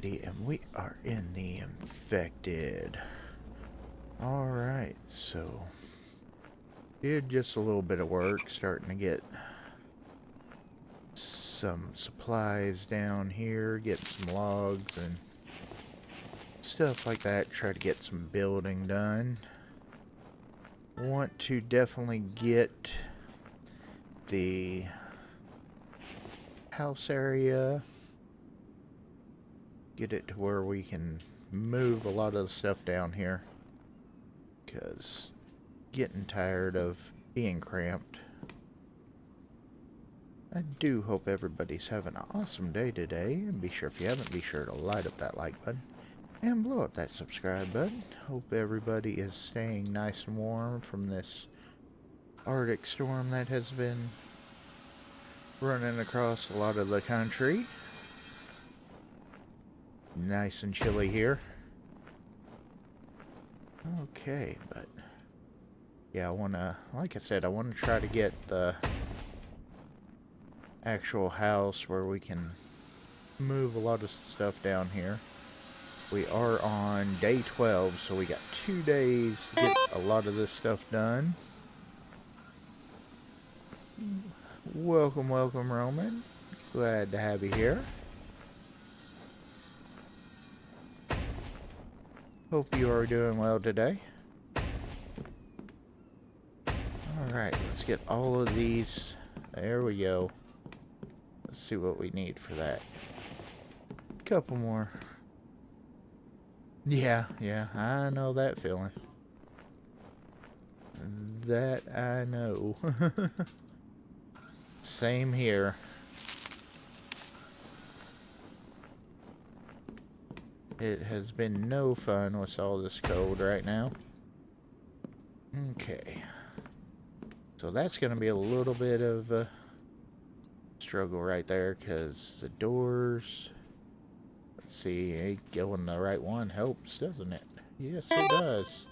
City, and we are in the infected. Alright, so did just a little bit of work, starting to get some supplies down here, getting some logs and stuff like that, try to get some building done. Want to definitely get the house area, get it to where we can move a lot of the stuff down here, because getting tired of being cramped. I do hope everybody's having an awesome day today, and be sure, if you haven't, be sure to light up that like button and blow up that subscribe button. Hope everybody is staying nice and warm from this Arctic storm that has been running across a lot of the country. Nice and chilly here. Okay, but yeah, I wanna, like I said, I wanna try to get the actual house where we can move a lot of stuff down here. We are on day 12, so we got 2 days to get a lot of this stuff done. Welcome, welcome, Roman. Glad to have you here. Hope you are doing well today. Alright, let's get all of these. There we go. Let's see what we need for that. Couple more. Yeah, I know that feeling. That I know. Same here. It has been no fun with all this cold right now. Okay. So that's going to be a little bit of a struggle right there, because the doors... Let's see, going the right one helps, doesn't it? Yes, it does.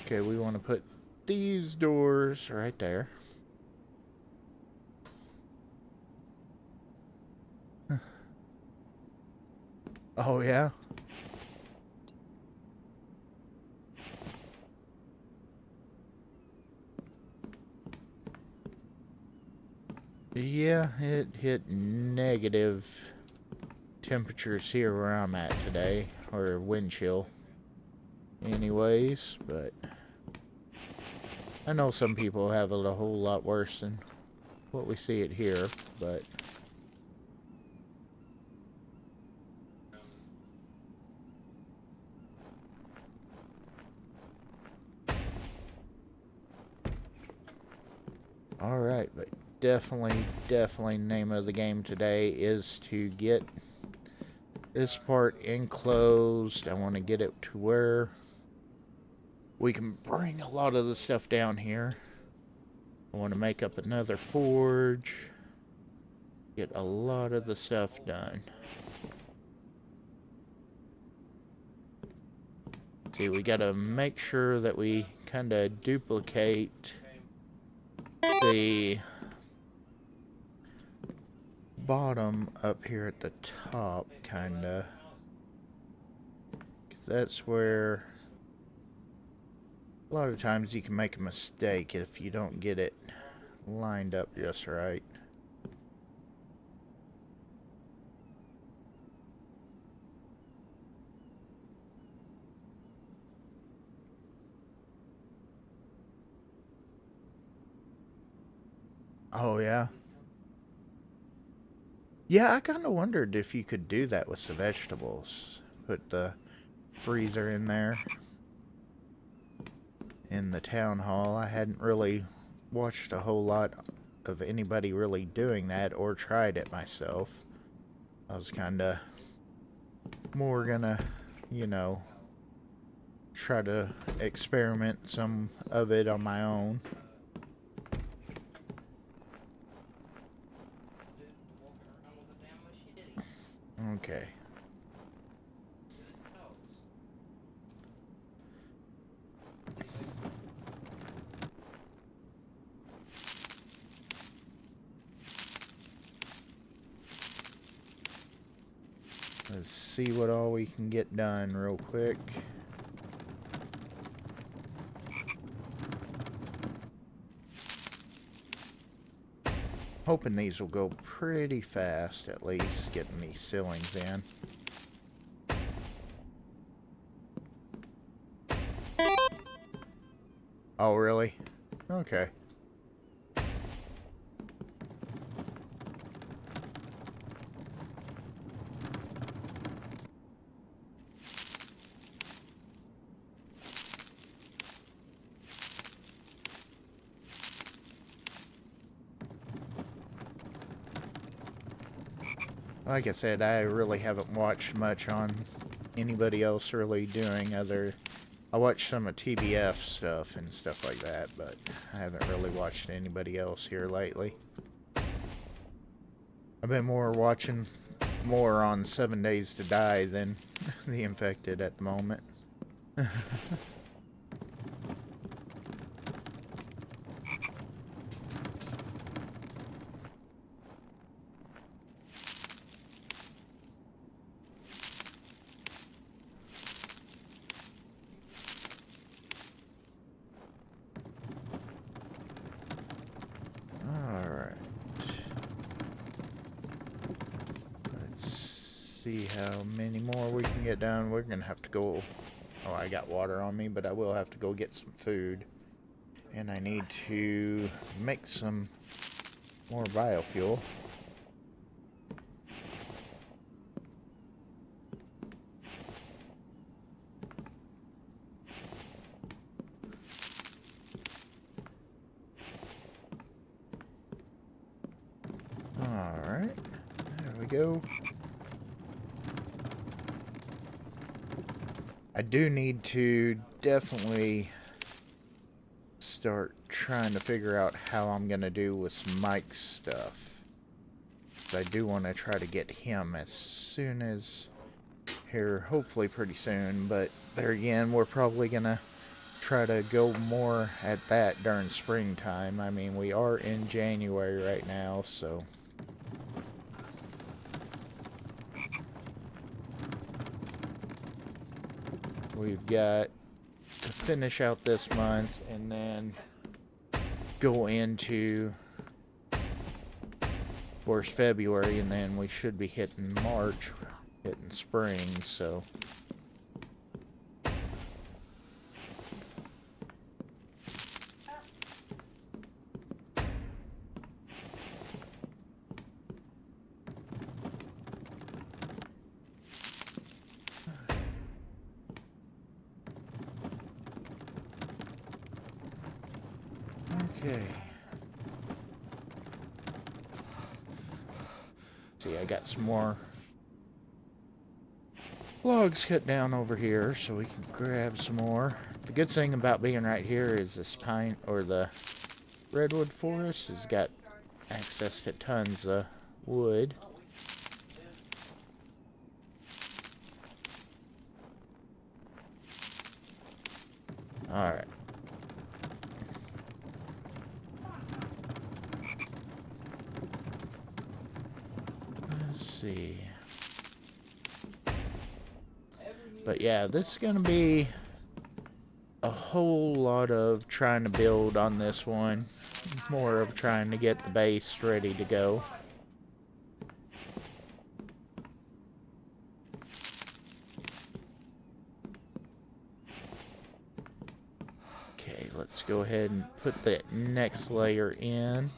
Okay, we want to put these doors right there. Oh, yeah? Yeah, it hit negative temperatures here where I'm at today, or wind chill anyways, but I know some people have it a whole lot worse than what we see it here, but alright, but definitely name of the game today is to get this part enclosed. I want to get it to where we can bring a lot of the stuff down here. I want to make up another forge, get a lot of the stuff done. See, we got to make sure that we kind of duplicate the bottom up here at the top, kind of, because that's where a lot of times you can make a mistake if you don't get it lined up just right. Oh, yeah? Yeah, I kind of wondered if you could do that with the vegetables. Put the freezer in there. In the town hall, I hadn't really watched a whole lot of anybody really doing that or tried it myself. I was kind of more gonna, you know, try to experiment some of it on my own. Okay. Let's see what all we can get done real quick. Hoping these will go pretty fast, at least, getting these ceilings in. Oh, really? Okay. Like I said, I really haven't watched much on anybody else really doing other... I watched some of TBF stuff and stuff like that, but I haven't really watched anybody else here lately. I've been watching more on 7 Days to Die than The Infected at the moment. See how many more we can get done. We're gonna have to go... Oh, I got water on me, but I will have to go get some food. And I need to make some more biofuel. Alright, there we go. I do need to definitely start trying to figure out how I'm going to do with Mike's stuff. I do want to try to get him as soon as here, hopefully pretty soon, but there again, we're probably going to try to go more at that during springtime. I mean, we are in January right now, so... We've got to finish out this month and then go into, of course, February, and then we should be hitting March, hitting spring, so... Okay. See, I got some more logs cut down over here, so we can grab some more. The good thing about being right here is this pine, or the redwood forest, has got access to tons of wood. Alright. Let's see. But yeah, this is going to be a whole lot of trying to build on this one. More of trying to get the base ready to go. Okay, let's go ahead and put that next layer in.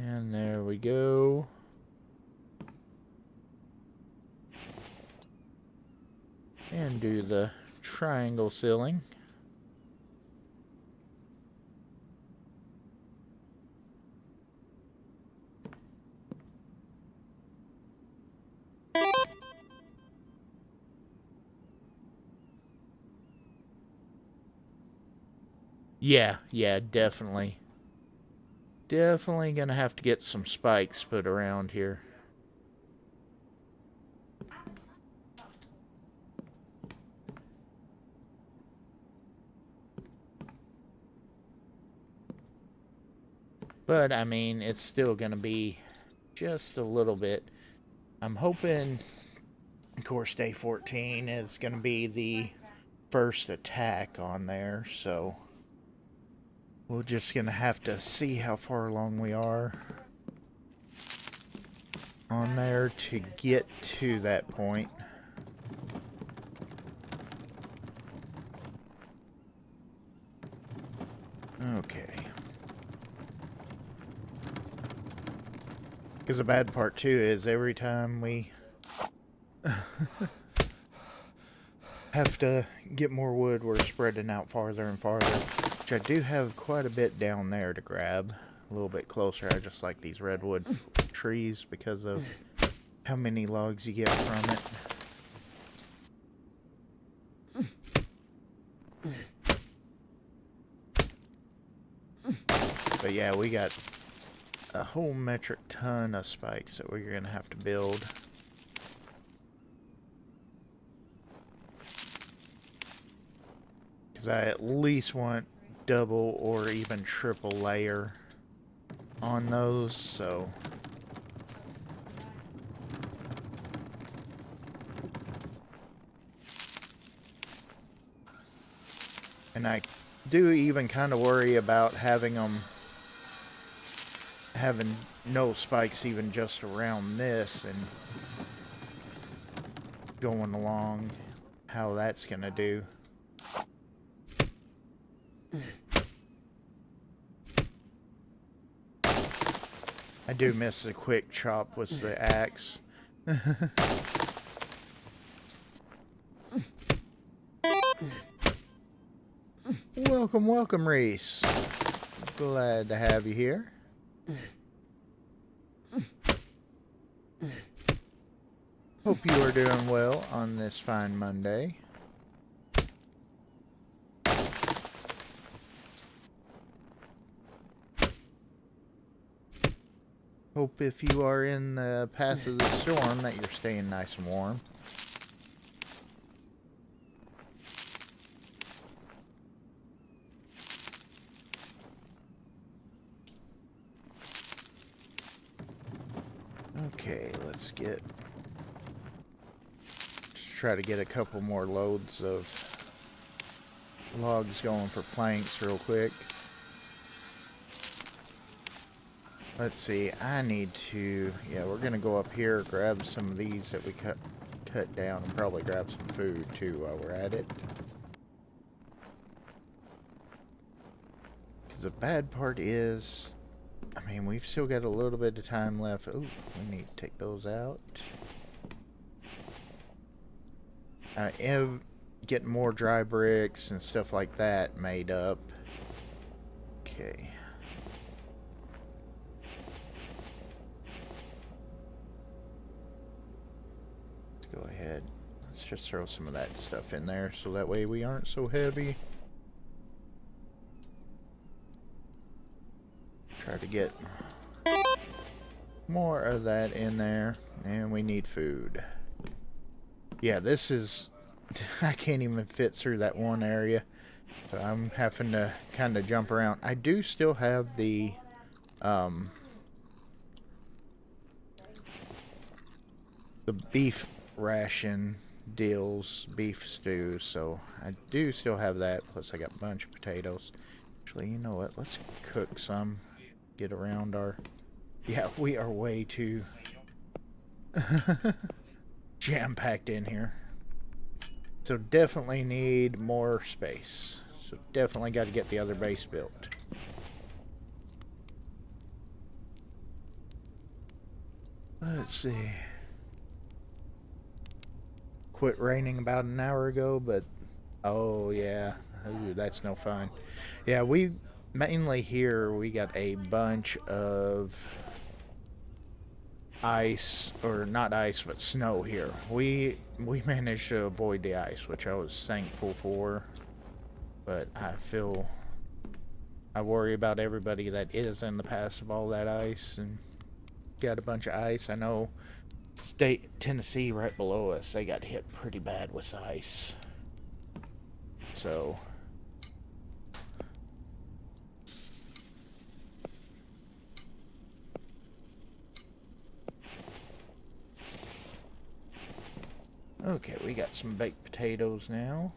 And there we go. And do the triangle ceiling. Yeah, definitely. Definitely gonna have to get some spikes put around here. But, I mean, it's still going to be just a little bit. I'm hoping, of course, day 14 is going to be the first attack on there, so we're just going to have to see how far along we are on there to get to that point. Okay. Because the bad part too is every time we have to get more wood, we're spreading out farther and farther. Which I do have quite a bit down there to grab. A little bit closer. I just like these redwood trees because of how many logs you get from it. But yeah, we got a whole metric ton of spikes that we're gonna have to build. Because I at least want double or even triple layer on those, so and I do even kind of worry about having no spikes even just around this and going along, how that's gonna do. I do miss a quick chop with the axe. Welcome, welcome, Reese. Glad to have you here. Hope you are doing well on this fine Monday. Hope if you are in the path of the storm that you're staying nice and warm. Okay, let's try to get a couple more loads of logs going for planks real quick. Let's see, I need to, yeah, we're gonna go up here, grab some of these that we cut down, and probably grab some food too while we're at it. Because the bad part is, I mean, we've still got a little bit of time left. Oh, we need to take those out. I am getting more dry bricks and stuff like that made up. Okay. Let's go ahead. Let's just throw some of that stuff in there so that way we aren't so heavy. Try to get more of that in there. And we need food. Yeah, this is... I can't even fit through that one area. So I'm having to kind of jump around. I do still have the... the beef ration deals, beef stew. So I do still have that. Plus I got a bunch of potatoes. Actually, you know what? Let's cook some. Get around our... Yeah, we are way too jam-packed in here. So definitely need more space. So definitely got to get the other base built. Let's see. Quit raining about an hour ago, but... Oh, yeah. Ooh, that's no fun. Yeah, we... Mainly here, we got a bunch of ice, or not ice, but snow here. We managed to avoid the ice, which I was thankful for. But I worry about everybody that is in the path of all that ice and got a bunch of ice. I know Tennessee right below us, they got hit pretty bad with ice. So... Okay, we got some baked potatoes now.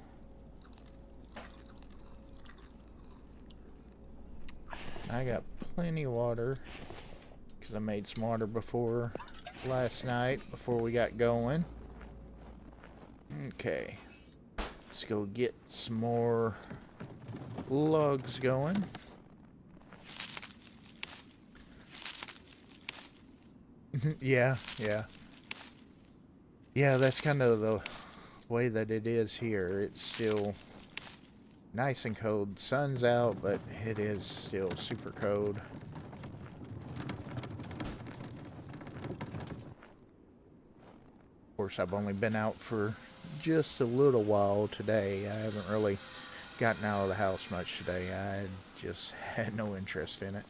I got plenty of water because I made some water before last night before we got going. Okay, let's go get some more logs going. Yeah, that's kind of the way that it is here. It's still nice and cold. Sun's out, but it is still super cold. Of course, I've only been out for just a little while today. I haven't really gotten out of the house much today. I just had no interest in it.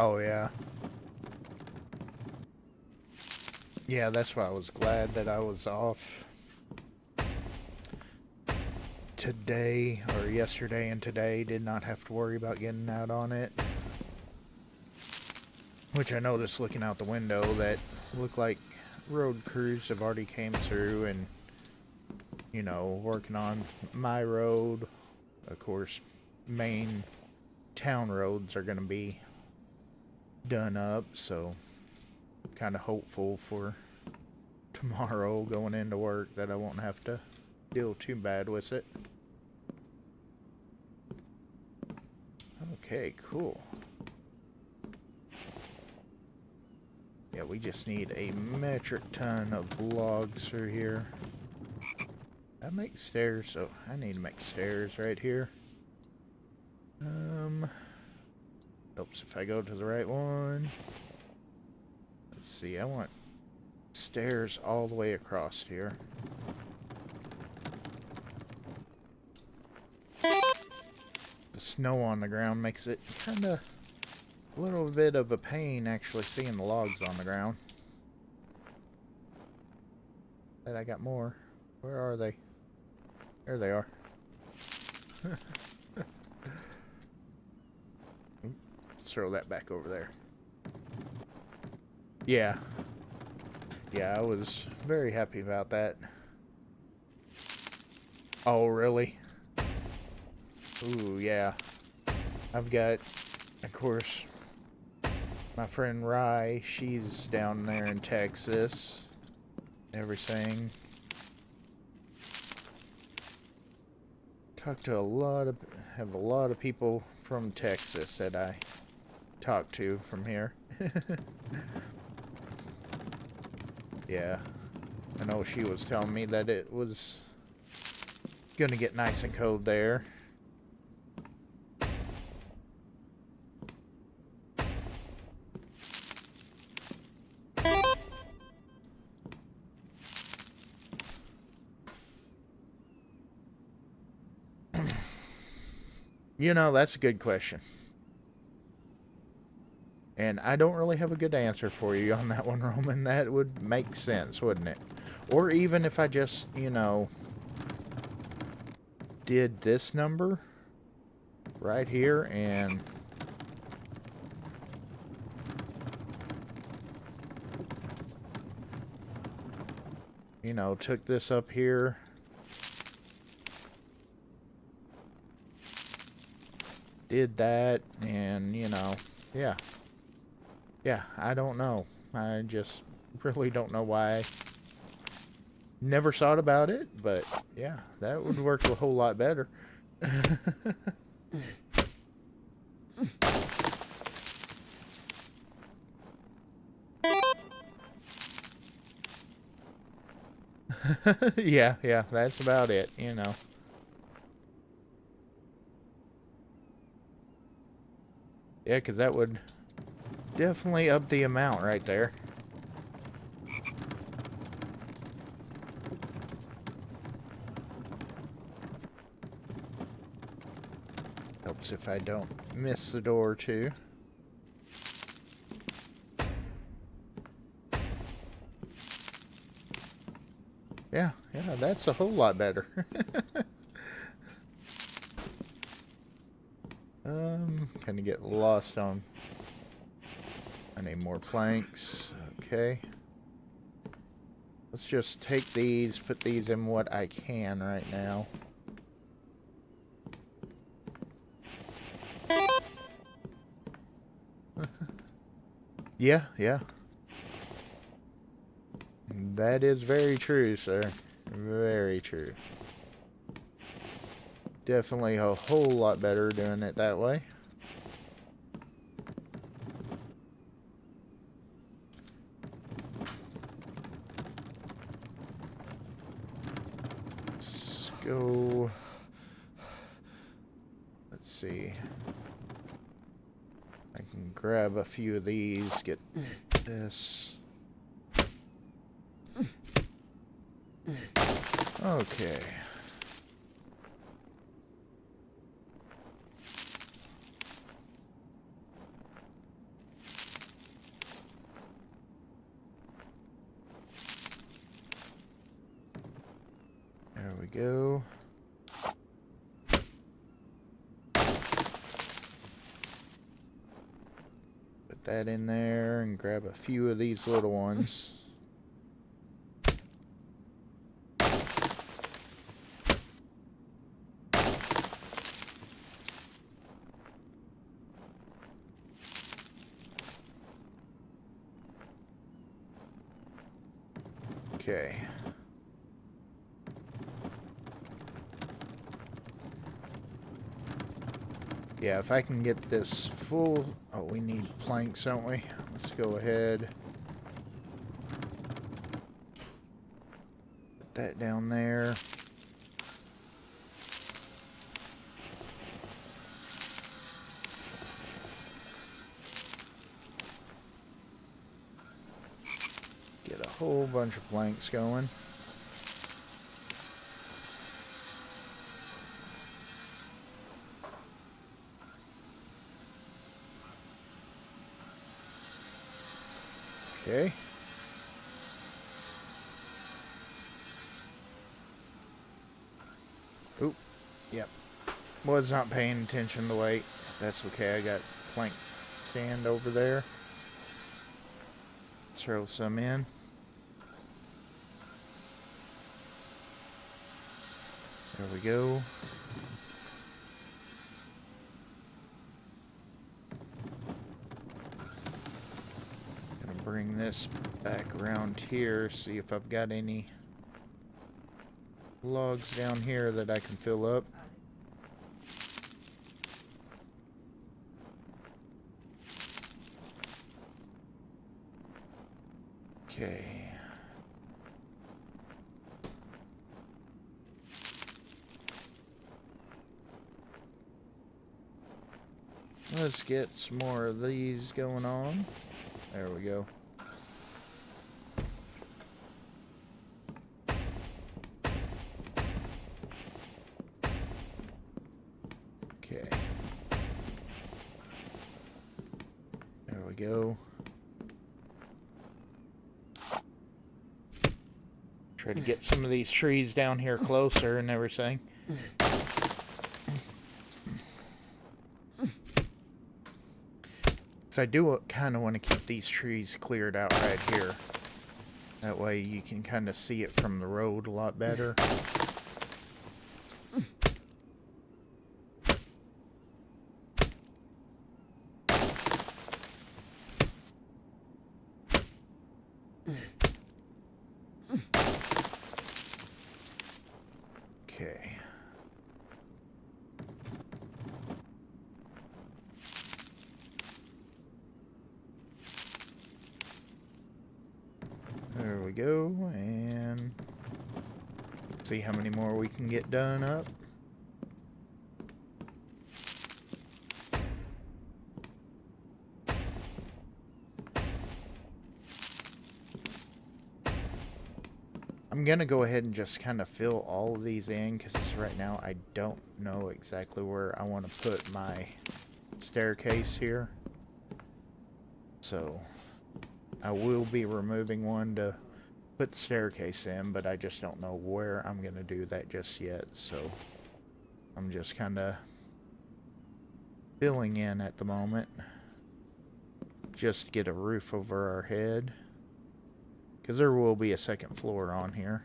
Oh, yeah. Yeah, that's why I was glad that I was off today, or yesterday and today. Did not have to worry about getting out on it. Which I noticed looking out the window that looked like road crews have already came through and, you know, working on my road. Of course, main town roads are going to be done up, so kind of hopeful for tomorrow going into work that I won't have to deal too bad with it. Okay, cool. Yeah, we just need a metric ton of logs through here. I make stairs, so I need to make stairs right here. Helps if I go to the right one. Let's see, I want stairs all the way across here. The snow on the ground makes it kind of a little bit of a pain actually seeing the logs on the ground. But I got more. Where are they? There they are. Throw that back over there. Yeah, I was very happy about that. Oh, really? Ooh, yeah. I've got, of course, my friend Rye. She's down there in Texas. Everything. Talked to have a lot of people from Texas that I talk to from here. Yeah, I know she was telling me that it was gonna get nice and cold there. You know, that's a good question. And I don't really have a good answer for you on that one, Roman. That would make sense, wouldn't it? Or even if I just, you know, did this number right here and you know, took this up here. Did that and, you know, yeah. Yeah, I don't know. I just really don't know why. Never thought about it, but yeah, that would work a whole lot better. Yeah, that's about it, you know. Yeah, because that would definitely up the amount right there. Helps if I don't miss the door too. Yeah, that's a whole lot better. them. Kind of get lost on. I need more planks. Okay. Let's just take these, put these in what I can right now. Yeah, yeah. That is very true, sir. Very true. Definitely a whole lot better doing it that way. Let's go. Let's see. I can grab a few of these, get this. Okay. There we go. Put that in there and grab a few of these little ones. Okay. Yeah, if I can get this full... Oh, we need planks, don't we? Let's go ahead. Put that down there. Get a whole bunch of planks going. Okay. Oop. Yep. Was not paying attention to weight. That's okay. I got plank stand over there. Throw some in. There we go. Gonna bring this back around here, see if I've got any logs down here that I can fill up. Okay. Let's get some more of these going on. There we go. Okay. There we go. Try to get some of these trees down here closer and everything. I do kind of want to keep these trees cleared out right here. That way you can kind of see it from the road a lot better. Okay. There we go, and see how many more we can get done up. I'm gonna go ahead and just kind of fill all of these in because right now I don't know exactly where I want to put my staircase here. So I will be removing one to put the staircase in, but I just don't know where I'm going to do that just yet. So I'm just kind of filling in at the moment. Just to get a roof over our head. Because there will be a second floor on here.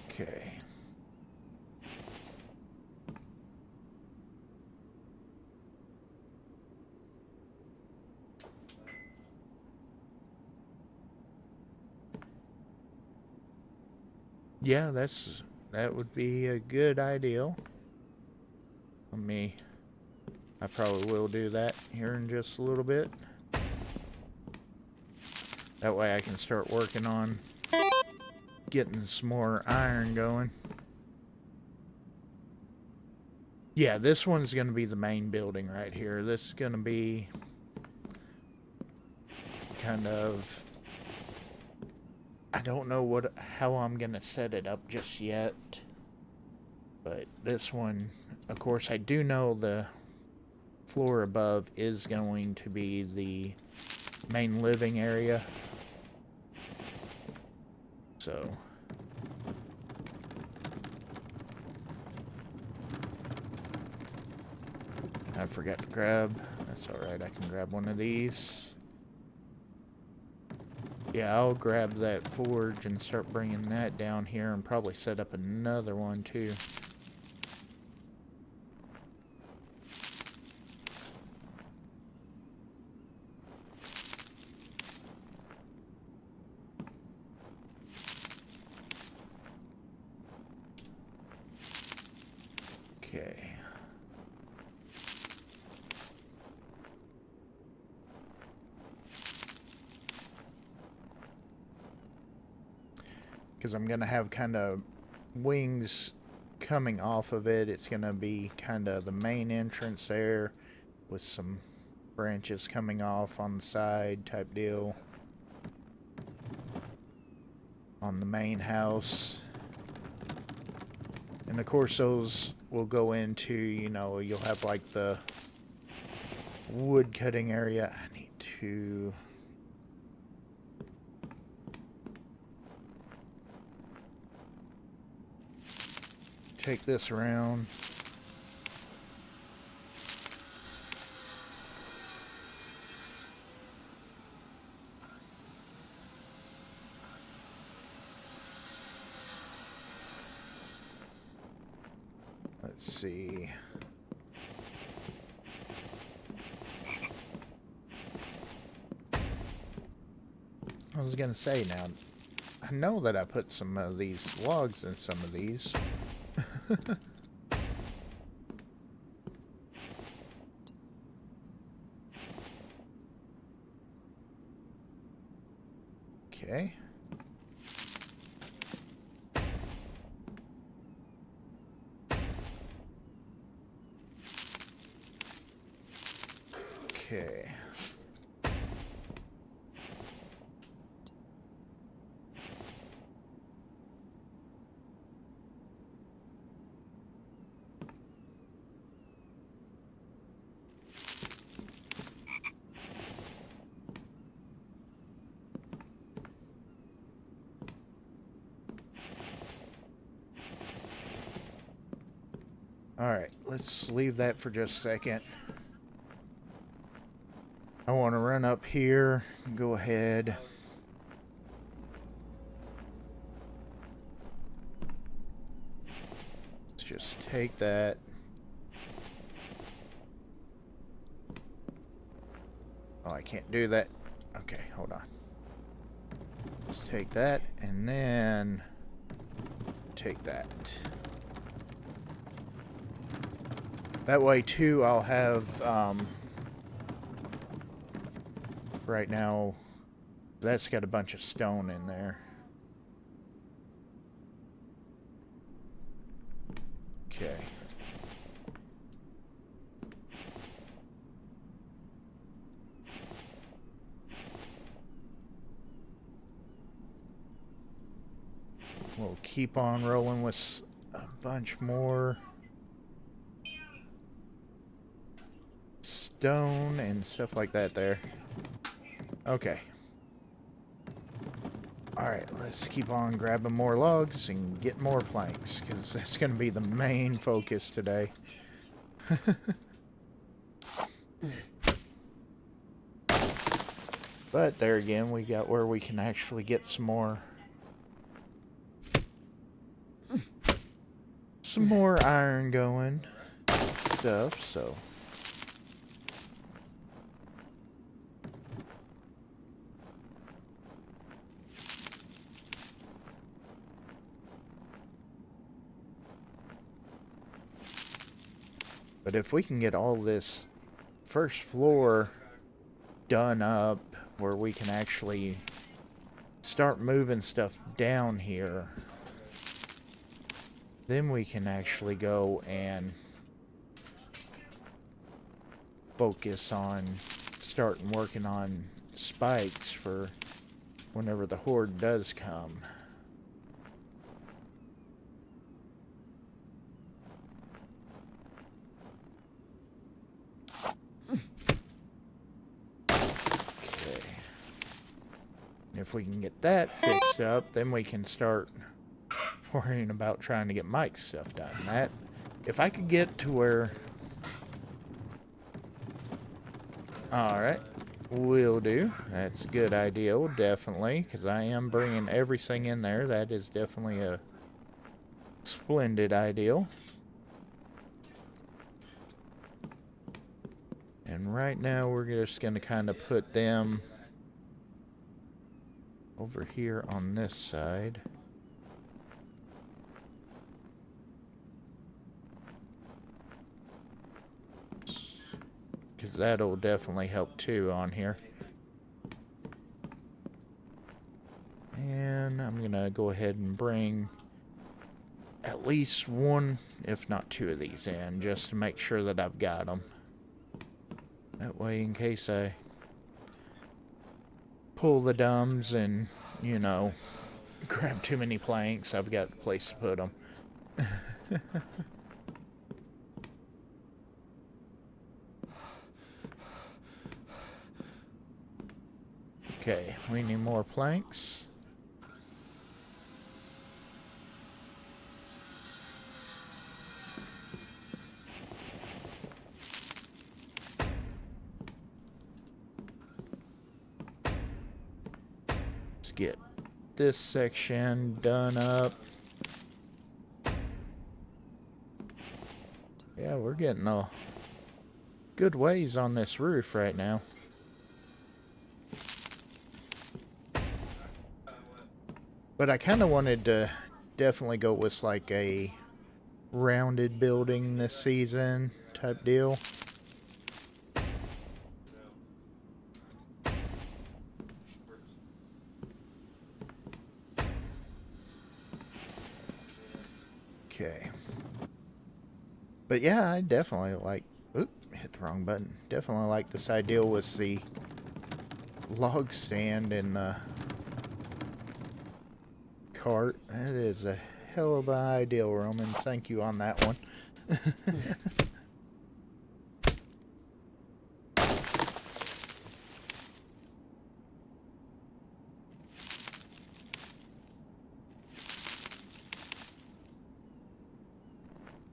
Okay. Yeah, that would be a good ideal. I probably will do that here in just a little bit. That way I can start working on getting some more iron going. Yeah, this one's going to be the main building right here. This is going to be kind of... I don't know how I'm going to set it up just yet. But this one, of course, I do know the floor above is going to be the main living area. So... I forgot to grab. That's alright, I can grab one of these. Yeah, I'll grab that forge and start bringing that down here and probably set up another one too. Okay. Because I'm going to have kind of wings coming off of it. It's going to be kind of the main entrance there with some branches coming off on the side type deal on the main house. And of course those will go into, you know, you'll have like the wood cutting area. I need to... take this around. Let's see. I was gonna say now, I know that I put some of these logs in some of these. Okay. Okay. Alright, let's leave that for just a second. I want to run up here, go ahead. Let's just take that. Oh, I can't do that. Okay, hold on. Let's take that and then take that. That way too I'll have right now that's got a bunch of stone in there. Okay. We'll keep on rolling with a bunch more stone and stuff like that there. Okay. Alright, let's keep on grabbing more logs and get more planks, because that's going to be the main focus today. But there again, we got where we can actually get some more iron going stuff, so. But if we can get all this first floor done up where we can actually start moving stuff down here, then we can actually go and focus on starting working on spikes for whenever the horde does come. Okay. If we can get that fixed up, then we can start worrying about trying to get Mike's stuff done. That, if I could get to where... Alright, will do. That's a good idea, definitely, because I am bringing everything in there. That is definitely a splendid ideal. And right now we're just going to kind of put them over here on this side. Because that'll definitely help too on here. And I'm going to go ahead and bring at least one, if not two of these in, just to make sure that I've got them. That way, in case I pull the dumbs and, you know, grab too many planks, I've got a place to put them. Okay, we need more planks. Let's get this section done up. Yeah, we're getting a good ways on this roof right now. But I kind of wanted to definitely go with like a rounded building this season type deal. Okay. But yeah, I definitely like... Oop, hit the wrong button. Definitely like this idea with the log stand and the cart. That is a hell of an idea, Roman. Thank you on that one.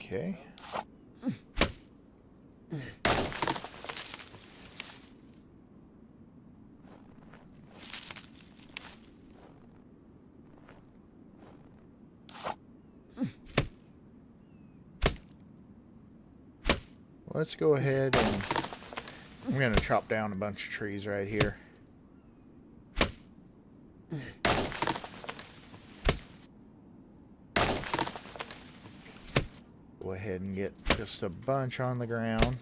Okay. Let's go ahead and I'm going to chop down a bunch of trees right here. Go ahead and get just a bunch on the ground.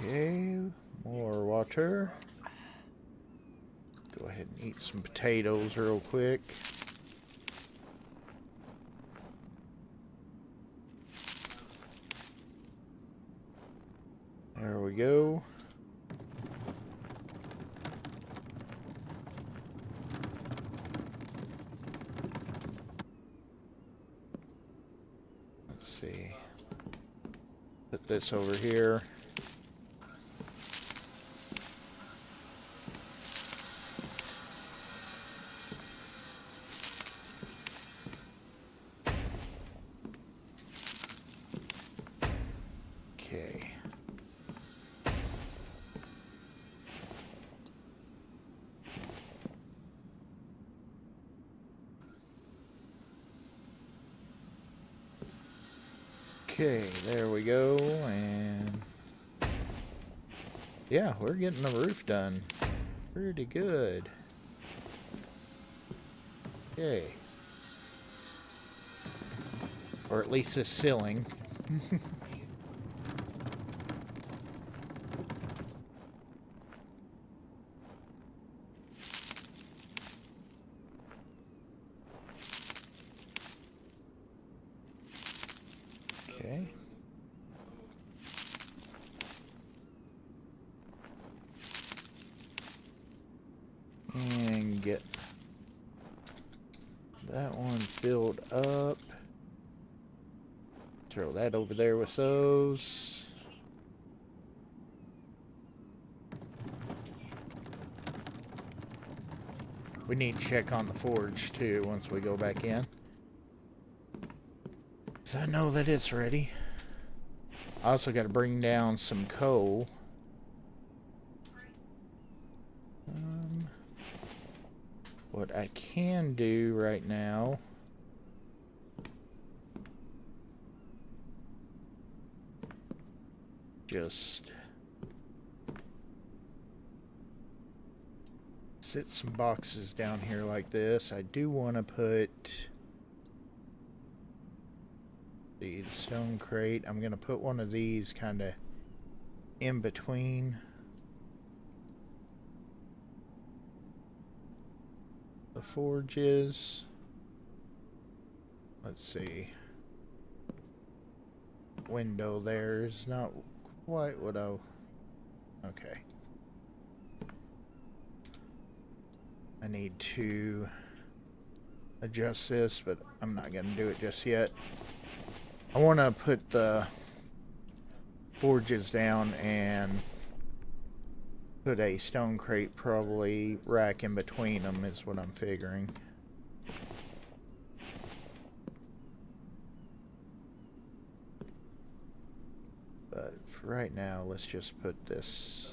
Okay, more water. Go ahead and eat some potatoes real quick. There we go. Let's see. Put this over here. Okay. Okay, there we go, and yeah, we're getting the roof done pretty good. Okay. Or at least the ceiling. Okay. And get that one filled up. Throw that over there with those. We need to check on the forge too once we go back in. Because I know that it's ready. I also got to bring down some coal. What I can do right now just sit some boxes down here like this. I do want to put the stone crate. I'm going to put one of these kind of in between the forges. Let's see. Window there is not quite what I... Okay. I need to adjust this, but I'm not going to do it just yet. I want to put the forges down and put a stone crate probably rack in between them is what I'm figuring. But for right now, let's just put this.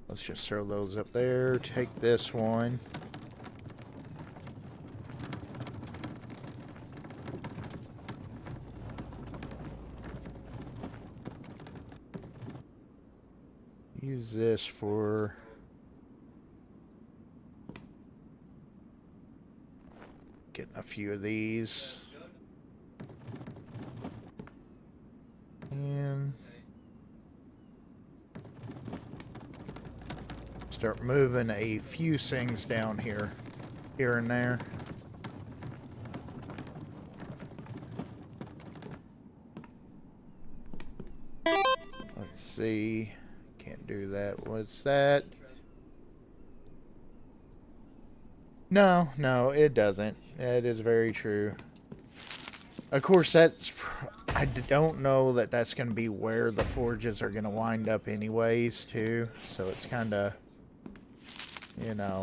Let's just throw those up there. Take this one. Use this for getting a few of these. And start moving a few things down here and there. Let's see. Can't do that. What's that? No, it doesn't. It is very true. Of course, that's... I don't know that that's going to be where the forges are going to wind up anyways, too. So it's kind of, you know...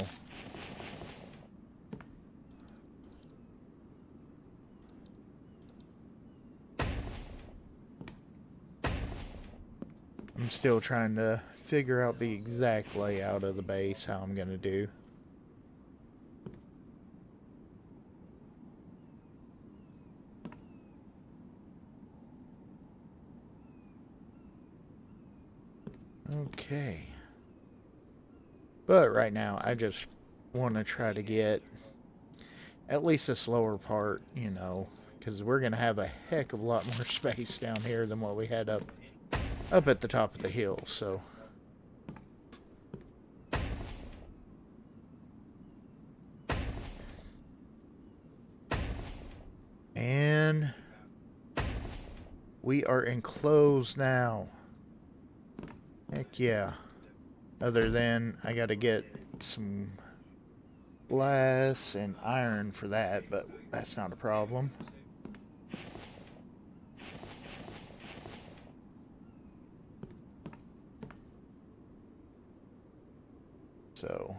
I'm still trying to figure out the exact layout of the base, how I'm going to do. Okay. But right now, I just want to try to get at least this lower part, you know, because we're going to have a heck of a lot more space down here than what we had up at the top of the hill, so... And we are enclosed now. Heck yeah. Other than I gotta get some glass and iron for that, but that's not a problem. So,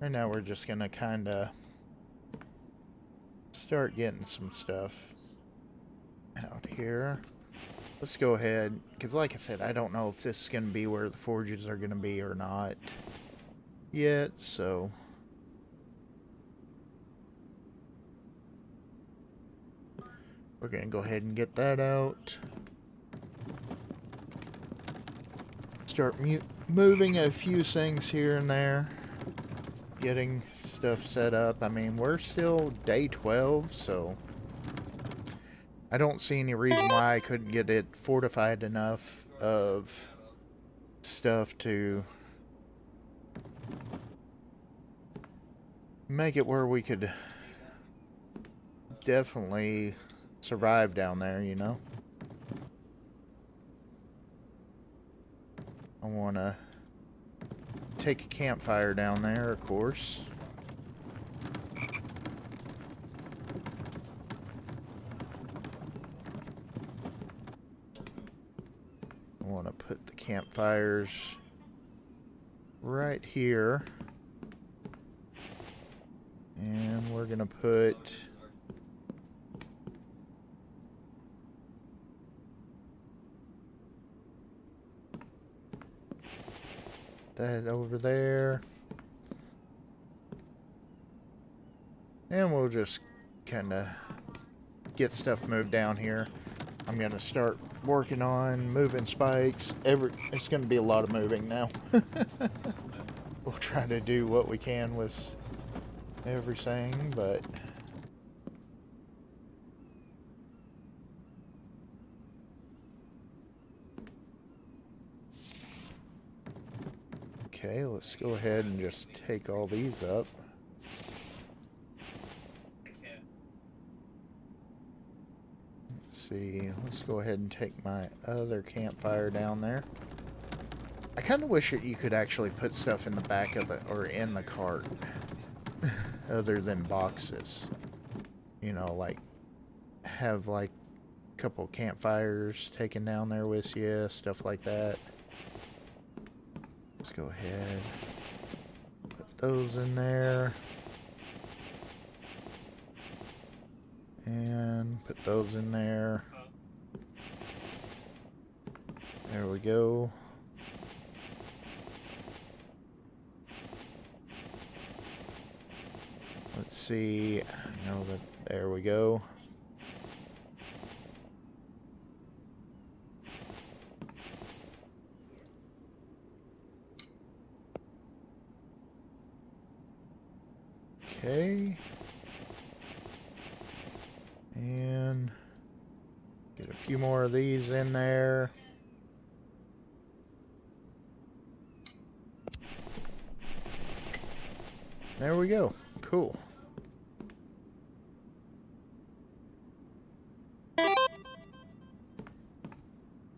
right now we're just gonna kind of start getting some stuff out here. Let's go ahead, because like I said, I don't know if this is going to be where the forges are going to be or not yet, so we're going to go ahead and get that out. Start moving a few things here and there, getting stuff set up. I mean, we're still day 12, so I don't see any reason why I couldn't get it fortified enough of stuff to make it where we could definitely survive down there, you know? I want to take a campfire down there, of course. I want to put the campfires right here. And we're going to put that over there. And we'll just kind of get stuff moved down here. I'm going to start working on moving spikes. It's going to be a lot of moving now. We'll try to do what we can with everything, but okay, let's go ahead and just take all these up. Let's see, let's go ahead and take my other campfire down there. I kind of wish that you could actually put stuff in the back of it or in the cart other than boxes. You know, like have like a couple campfires taken down there with you, stuff like that. Let's go ahead, put those in there, and put those in there. There we go. Let's see, I know that, there we go. Okay. And get a few more of these in there. There we go. Cool.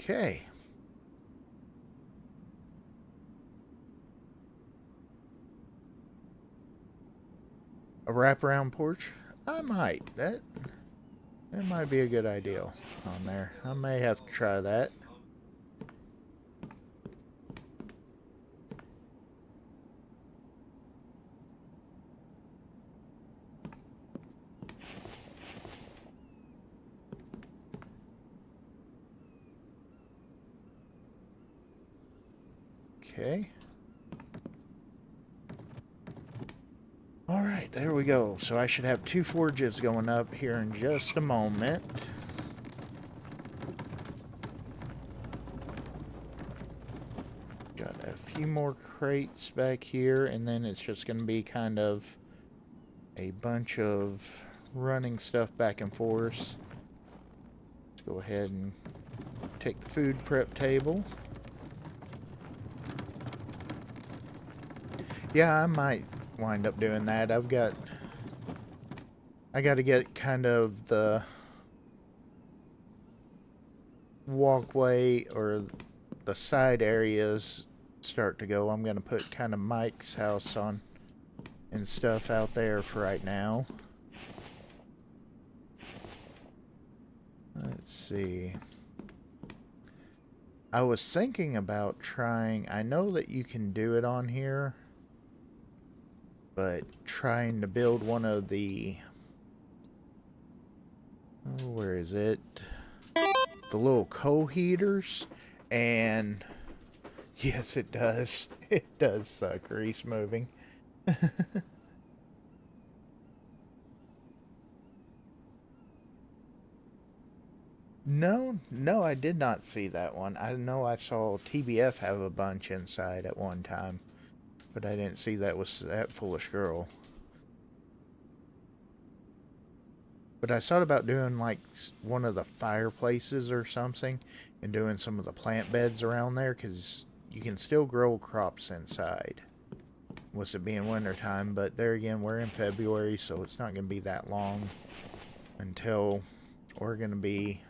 Okay. A wraparound porch? I might. That might be a good idea on there. I may have to try that. Okay. Alright, there we go. So I should have 2 forges going up here in just a moment. Got a few more crates back here, and then it's just going to be kind of a bunch of running stuff back and forth. Let's go ahead and take the food prep table. Yeah, I might wind up doing that. I've got I got to get kind of the walkway or the side areas start to go. I'm going to put kind of Mike's house on and stuff out there for right now. Let's see. I was thinking about trying, I know that you can do it on here, but trying to build one of the, oh, where is it? The little co-heaters, and yes, it does. It does suck grease moving. No, I did not see that one. I know I saw TBF have a bunch inside at one time, but I didn't see that was that foolish girl. But I thought about doing like one of the fireplaces or something and doing some of the plant beds around there because you can still grow crops inside with it being winter time. But there again, we're in February, so it's not going to be that long until we're going to be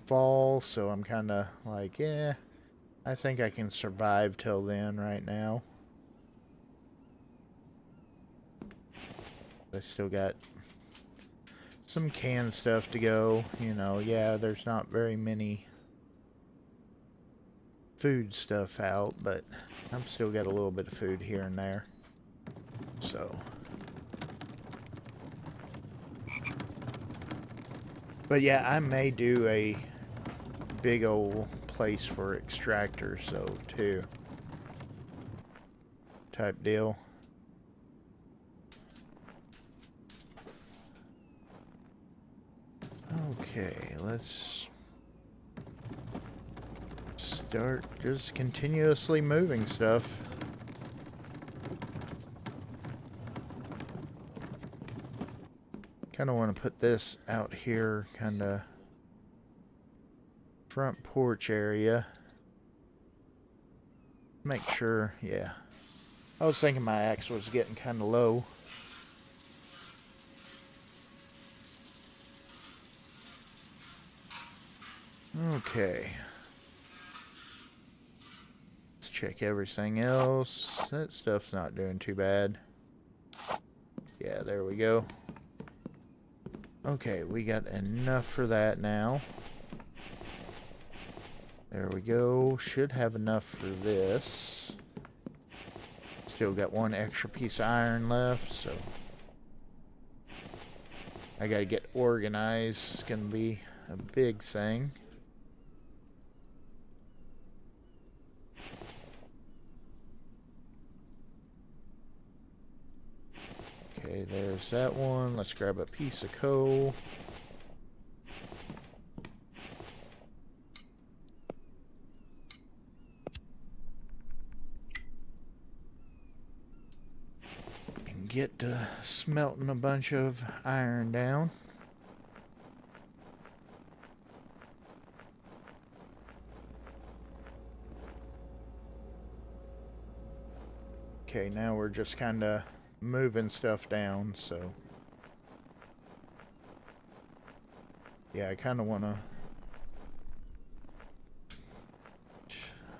fall. So I'm kind of like, yeah, I think I can survive till then right now. I still got some canned stuff to go. You know, yeah, there's not very many food stuff out, but I've still got a little bit of food here and there. So, but yeah, I may do a big old place for extractors, so too, type deal. Okay, let's start just continuously moving stuff. Kind of want to put this out here, kind of front porch area. Make sure, yeah. I was thinking my axe was getting kind of low. Okay. Let's check everything else. That stuff's not doing too bad. Yeah, there we go. Okay, we got enough for that now. There we go. Should have enough for this. Still got one extra piece of iron left, so I gotta get organized. It's gonna be a big thing. Okay, there's that one. Let's grab a piece of coal. And get to smelting a bunch of iron down. Okay, now we're just kind of moving stuff down, so yeah, I kind of want to,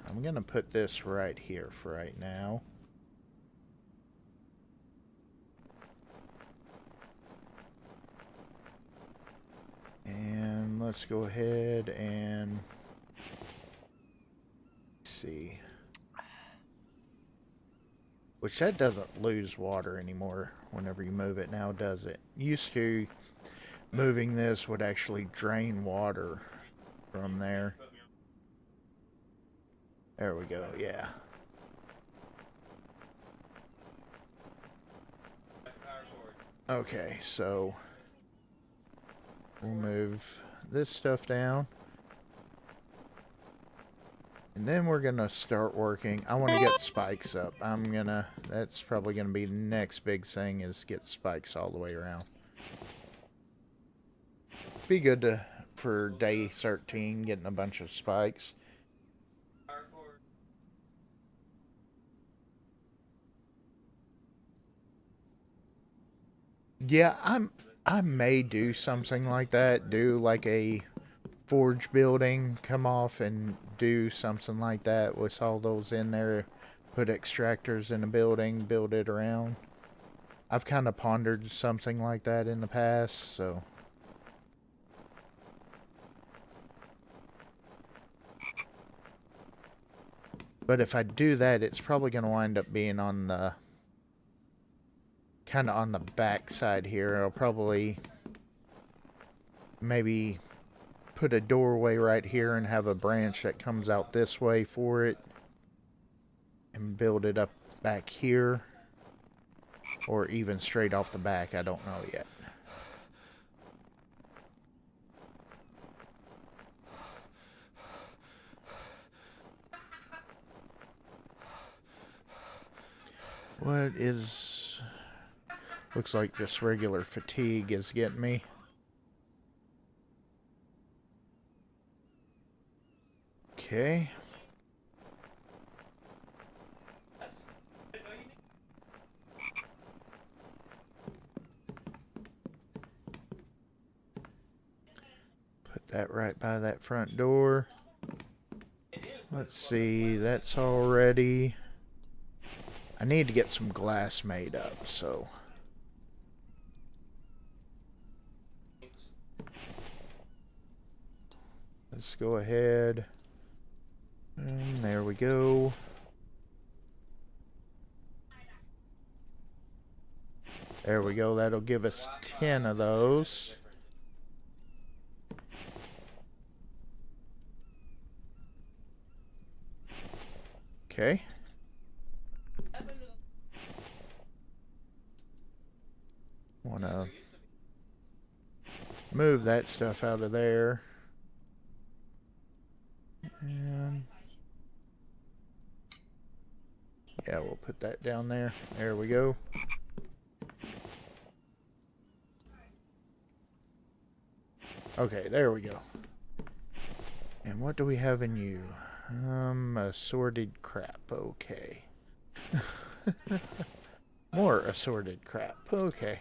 I'm gonna put this right here for right now. And let's go ahead and see. Which that doesn't lose water anymore whenever you move it now, does it? Used to, moving this would actually drain water from there. There we go, yeah. Okay, so we'll move this stuff down. And then we're going to start working. I want to get spikes up. That's probably going to be the next big thing is get spikes all the way around. Be good for day 13, getting a bunch of spikes. Yeah, I may do something like that. Do like a forge building, come off and do something like that with all those in there. Put extractors in a building, build it around. I've kind of pondered something like that in the past, so. But if I do that, it's probably going to wind up being on the kind of on the back side here. I'll probably maybe put a doorway right here and have a branch that comes out this way for it and build it up back here, or even straight off the back. I don't know yet. What is... Looks like just regular fatigue is getting me. Okay. Put that right by that front door. Let's see, that's already... I need to get some glass made up, so... Let's go ahead. And there we go. There we go, that'll give us 10 of those. Okay. Wanna move that stuff out of there. And yeah, we'll put that down there. There we go. Okay, there we go. And what do we have in you? Assorted crap. Okay. More assorted crap. Okay.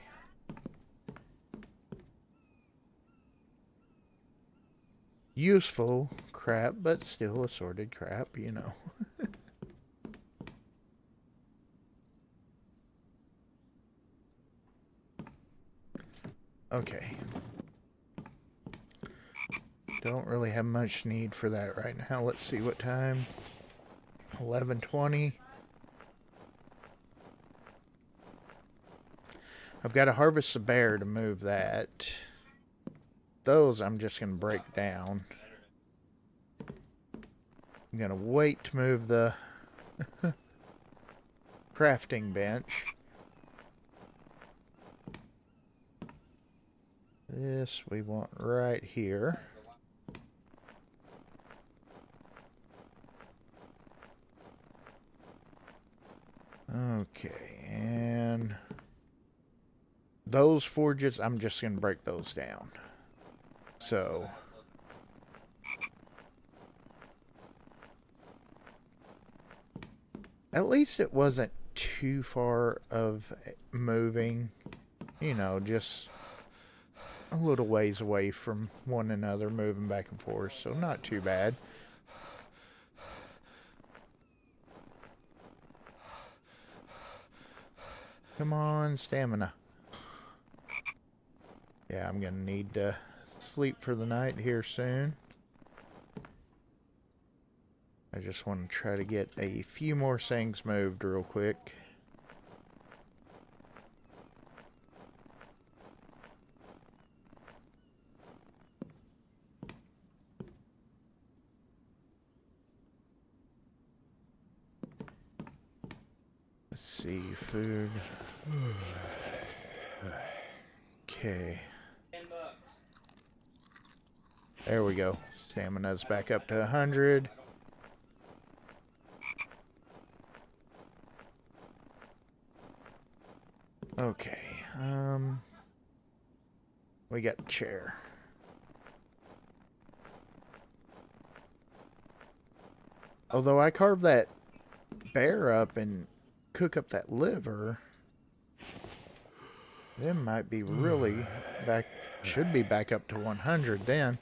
Useful crap, but still assorted crap, you know. Okay. Don't really have much need for that right now. Let's see what time. 11:20. I've got to harvest a bear to move that. Those I'm just going to break down. I'm going to wait to move the crafting bench. This we want right here. Okay, and those forges, I'm just going to break those down. So, at least it wasn't too far of moving, you know, just a little ways away from one another, moving back and forth, so not too bad. Come on, stamina. Yeah, I'm gonna need to sleep for the night here soon. I just want to try to get a few more things moved real quick. Let's see, food. Okay. There we go. Stamina's back up to 100. Okay, we got a chair. Although I carved that bear up and cook up that liver, Them might be really back, should be back up to 100 then.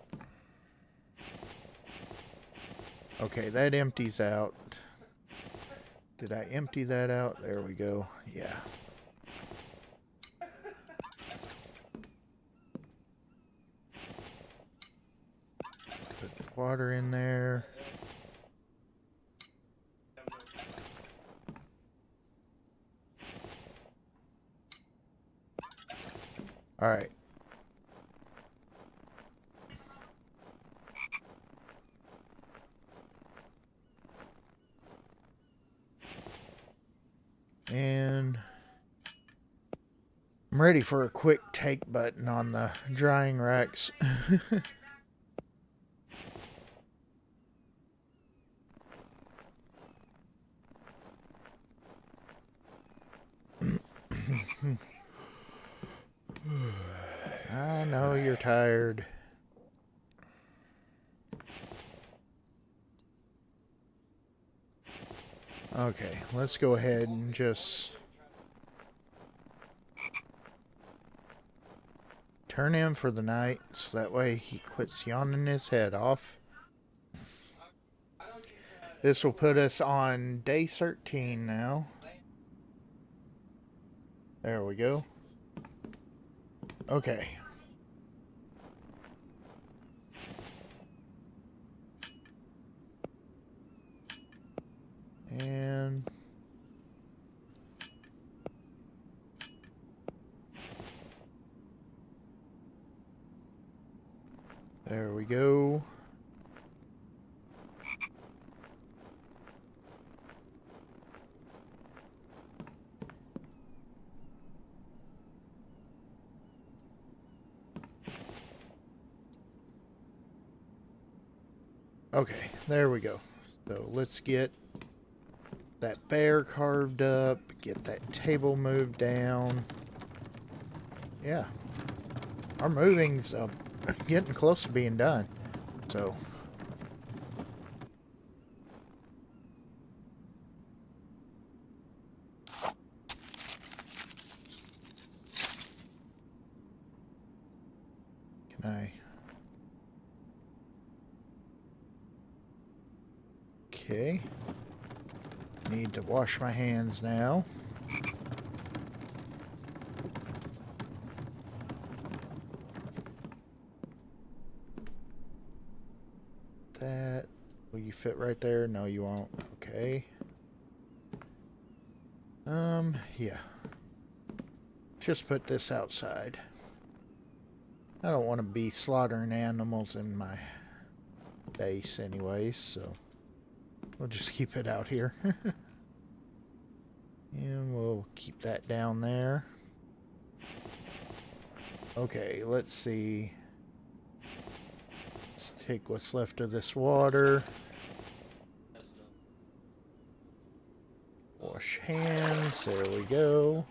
Okay, that empties out. Did I empty that out? There we go. Yeah. Put the water in there. All right. And I'm ready for a quick take button on the drying racks. I know you're tired. Okay, let's go ahead and just turn him for the night so that way he quits yawning his head off. This will put us on day 13 now. There we go. Okay. And there we go. Okay, there we go. So let's get that bear carved up, get that table moved down. Yeah, our moving's getting close to being done. So can I? Okay. Need to wash my hands now. That. Will you fit right there? No, you won't. Okay. Yeah. Just put this outside. I don't want to be slaughtering animals in my base anyways, so we'll just keep it out here. And we'll keep that down there. Okay, let's see. Let's take what's left of this water. Wash hands. There we go.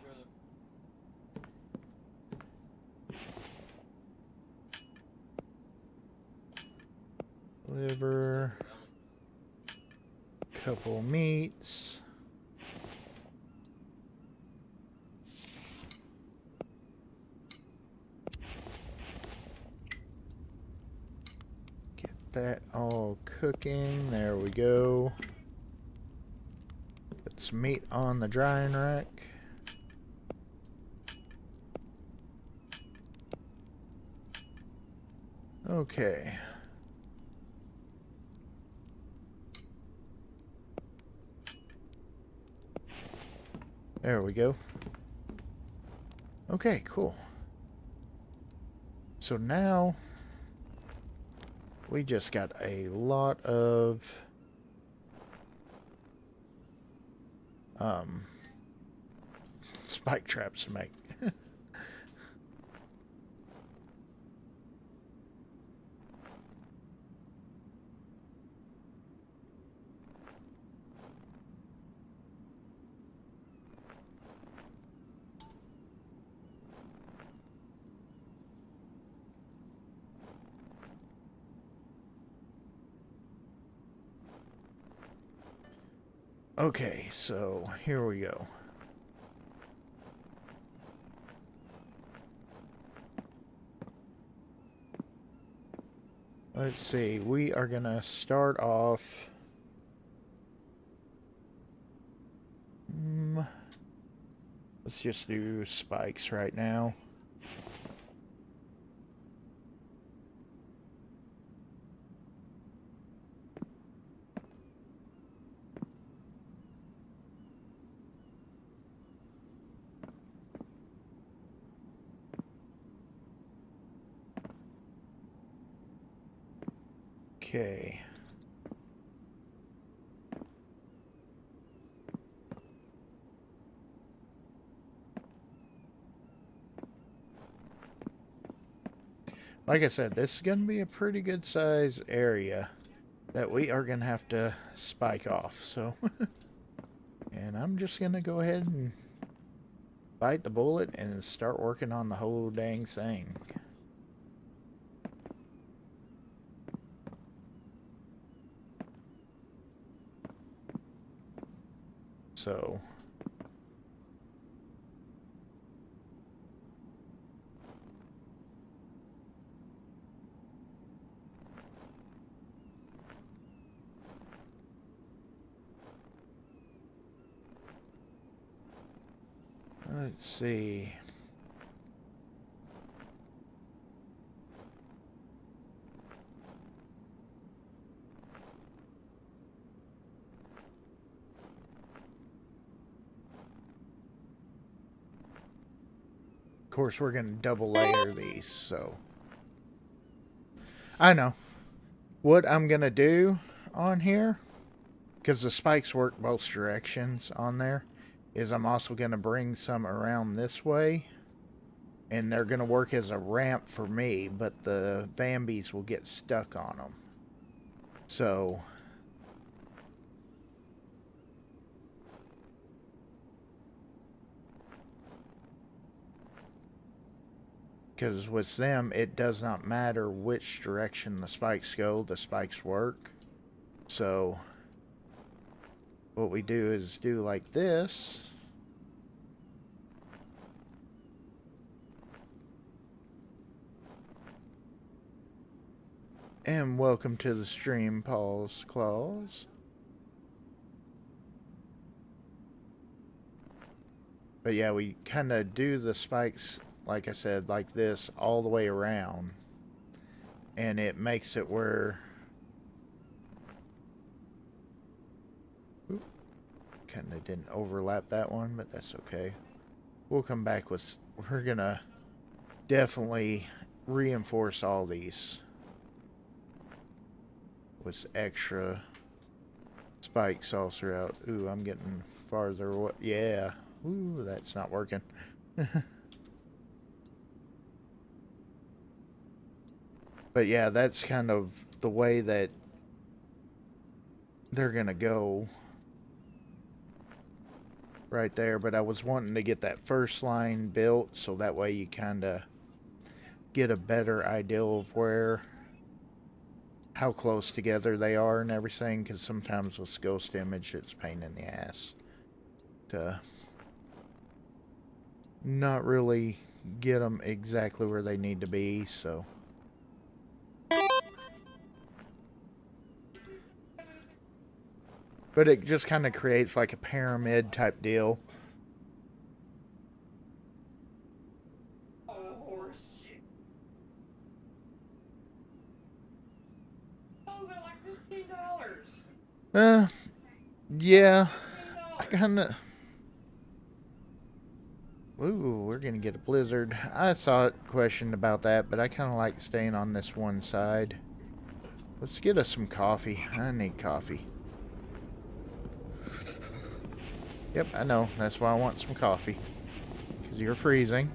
Liver. Couple meats. Get that all cooking. There we go. Put some meat on the drying rack. Okay. There we go. Okay, cool. So now we just got a lot of spike traps to make. Okay, so here we go. Let's see, we are gonna start off. Let's just do spikes right now. Okay. Like I said, this is going to be a pretty good size area that we are going to have to spike off. So, and I'm just going to go ahead and bite the bullet and start working on the whole dang thing. So, let's see. Of course, we're going to double layer these, so. I know. What I'm going to do on here, because the spikes work both directions on there, is I'm also going to bring some around this way. And they're going to work as a ramp for me, but the Vambies will get stuck on them. So, because with them, it does not matter which direction the spikes go, the spikes work. So, what we do is do like this. And welcome to the stream, Paul's Claws. But yeah, we kind of do the spikes, like I said, like this all the way around. And it makes it where... kind of didn't overlap that one, but that's okay. We'll come back with... we're going to definitely reinforce all these with extra spikes all throughout. Ooh, I'm getting farther away. Yeah. Ooh, that's not working. But yeah, that's kind of the way that they're going to go right there. But I was wanting to get that first line built so that way you kind of get a better idea of how close together they are and everything, because sometimes with ghost image it's a pain in the ass to not really get them exactly where they need to be. So but it just kind of creates like a pyramid type deal. Yeah, I kind of... ooh, we're gonna get a blizzard. I saw it questioned about that, but I kind of like staying on this one side. Let's get us some coffee. I need coffee. Yep, I know. That's why I want some coffee. Because you're freezing.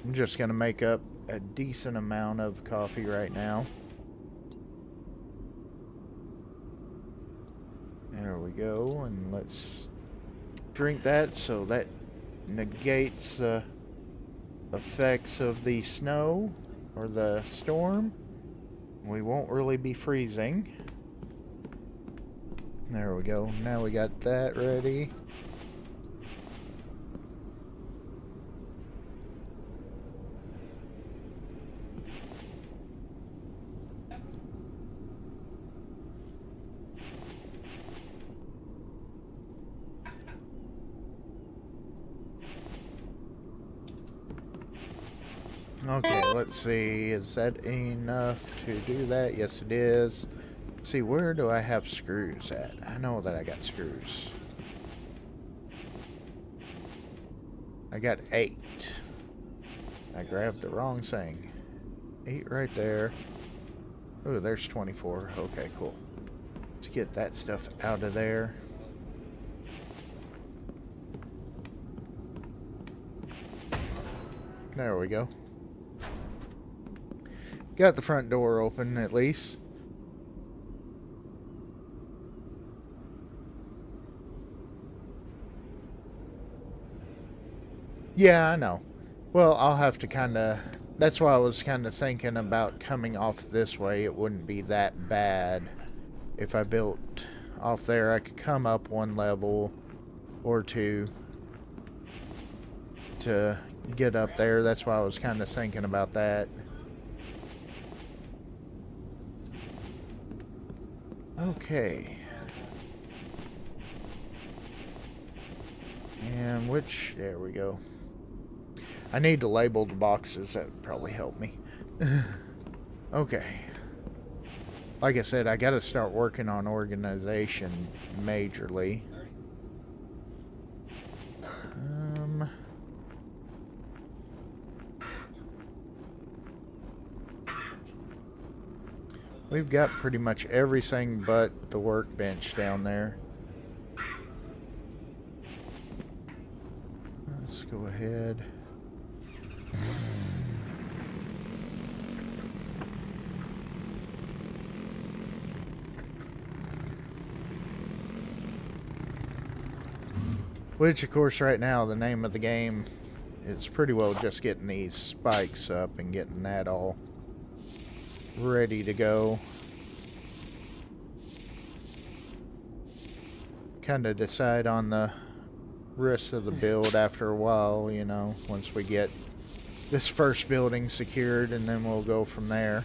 I'm just gonna make up a decent amount of coffee right now. There we go, and let's drink that so that negates the effects of the snow or the storm. We won't really be freezing. There we go. Now we got that ready. Okay, let's see. Is that enough to do that? Yes, it is. Let's see, where do I have screws at? I know that I got screws. I got 8. I grabbed the wrong thing. 8 right there. Oh, there's 24. Okay, cool. Let's get that stuff out of there. There we go. Got the front door open, at least. Yeah, I know. Well, I'll have to kind of... That's why I was kind of thinking about coming off this way. It wouldn't be that bad. If I built off there, I could come up 1 level or 2 to get up there. That's why I was kind of thinking about that. Okay. And which... There we go. I need to label the boxes. That would probably help me. Okay. Like I said, I got to start working on organization majorly. We've got pretty much everything but the workbench down there. Let's go ahead. Which, of course, right now, the name of the game is pretty well just getting these spikes up and getting that all ready to go. Kind of decide on the rest of the build after a while, you know, once we get this first building secured, and then we'll go from there.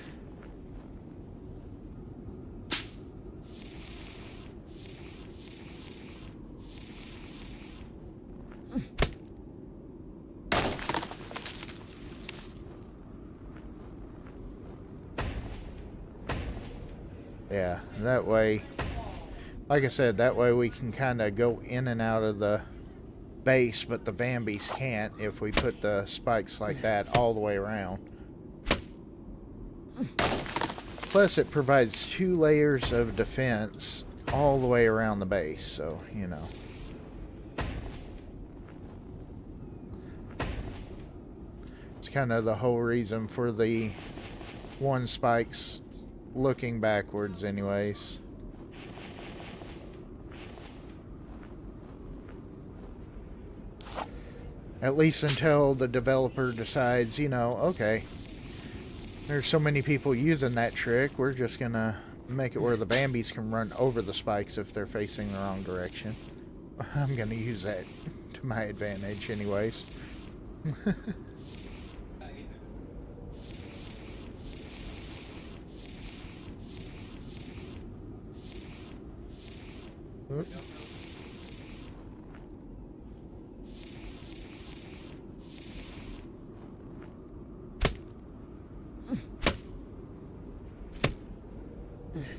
Yeah, that way, like I said, that way we can kind of go in and out of the base, but the Vambies can't if we put the spikes like that all the way around. Plus, it provides 2 layers of defense all the way around the base, so, you know. It's kind of the whole reason for the 1 spikes looking backwards anyways. At least until the developer decides, you know, okay, there's so many people using that trick, we're just gonna make it where the Vambies can run over the spikes if they're facing the wrong direction. I'm gonna use that to my advantage anyways.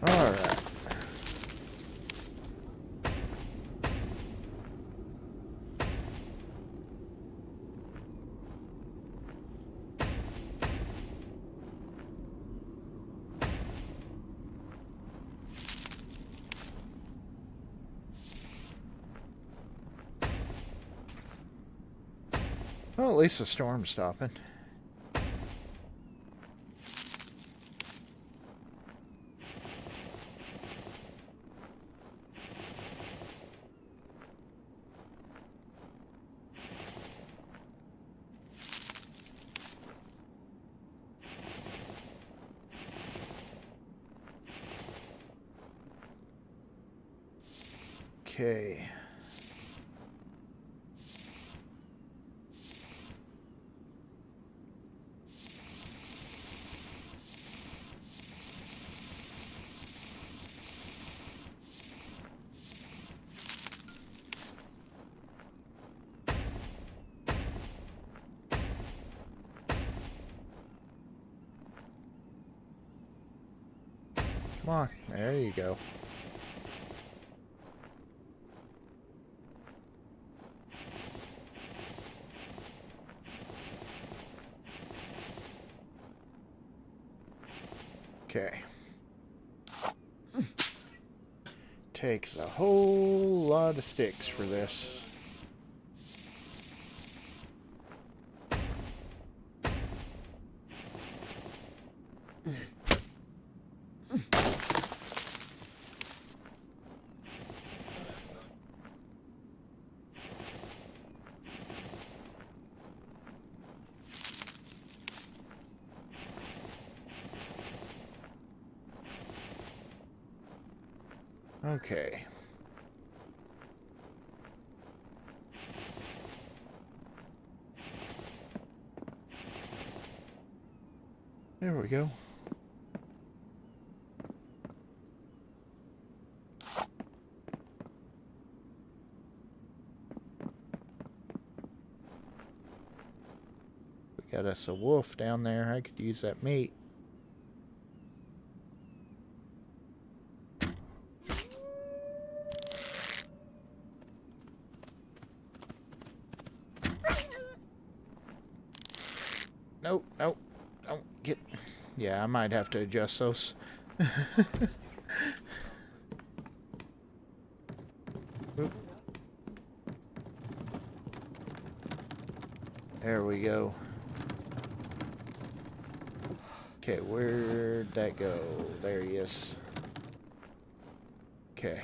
All right. Well, at least the storm's stopping. Okay. Come on. There you go. Okay. Takes a whole lot of sticks for this. Okay. There we go. We got us a wolf down there. I could use that meat. Nope, nope. Don't get... Yeah, I might have to adjust those. Oop. There we go. Okay, where'd that go? There he is. Okay.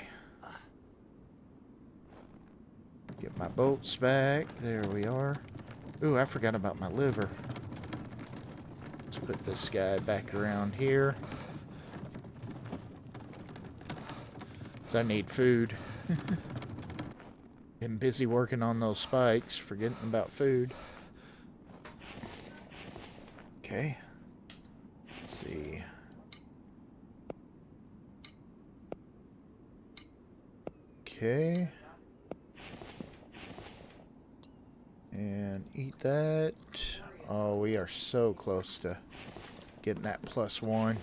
Get my bolts back. There we are. Ooh, I forgot about my liver. Let's put this guy back around here. So I need food. Been busy working on those spikes, forgetting about food. Okay. Let's see. Okay. And eat that. Oh, we are so close to getting that +1.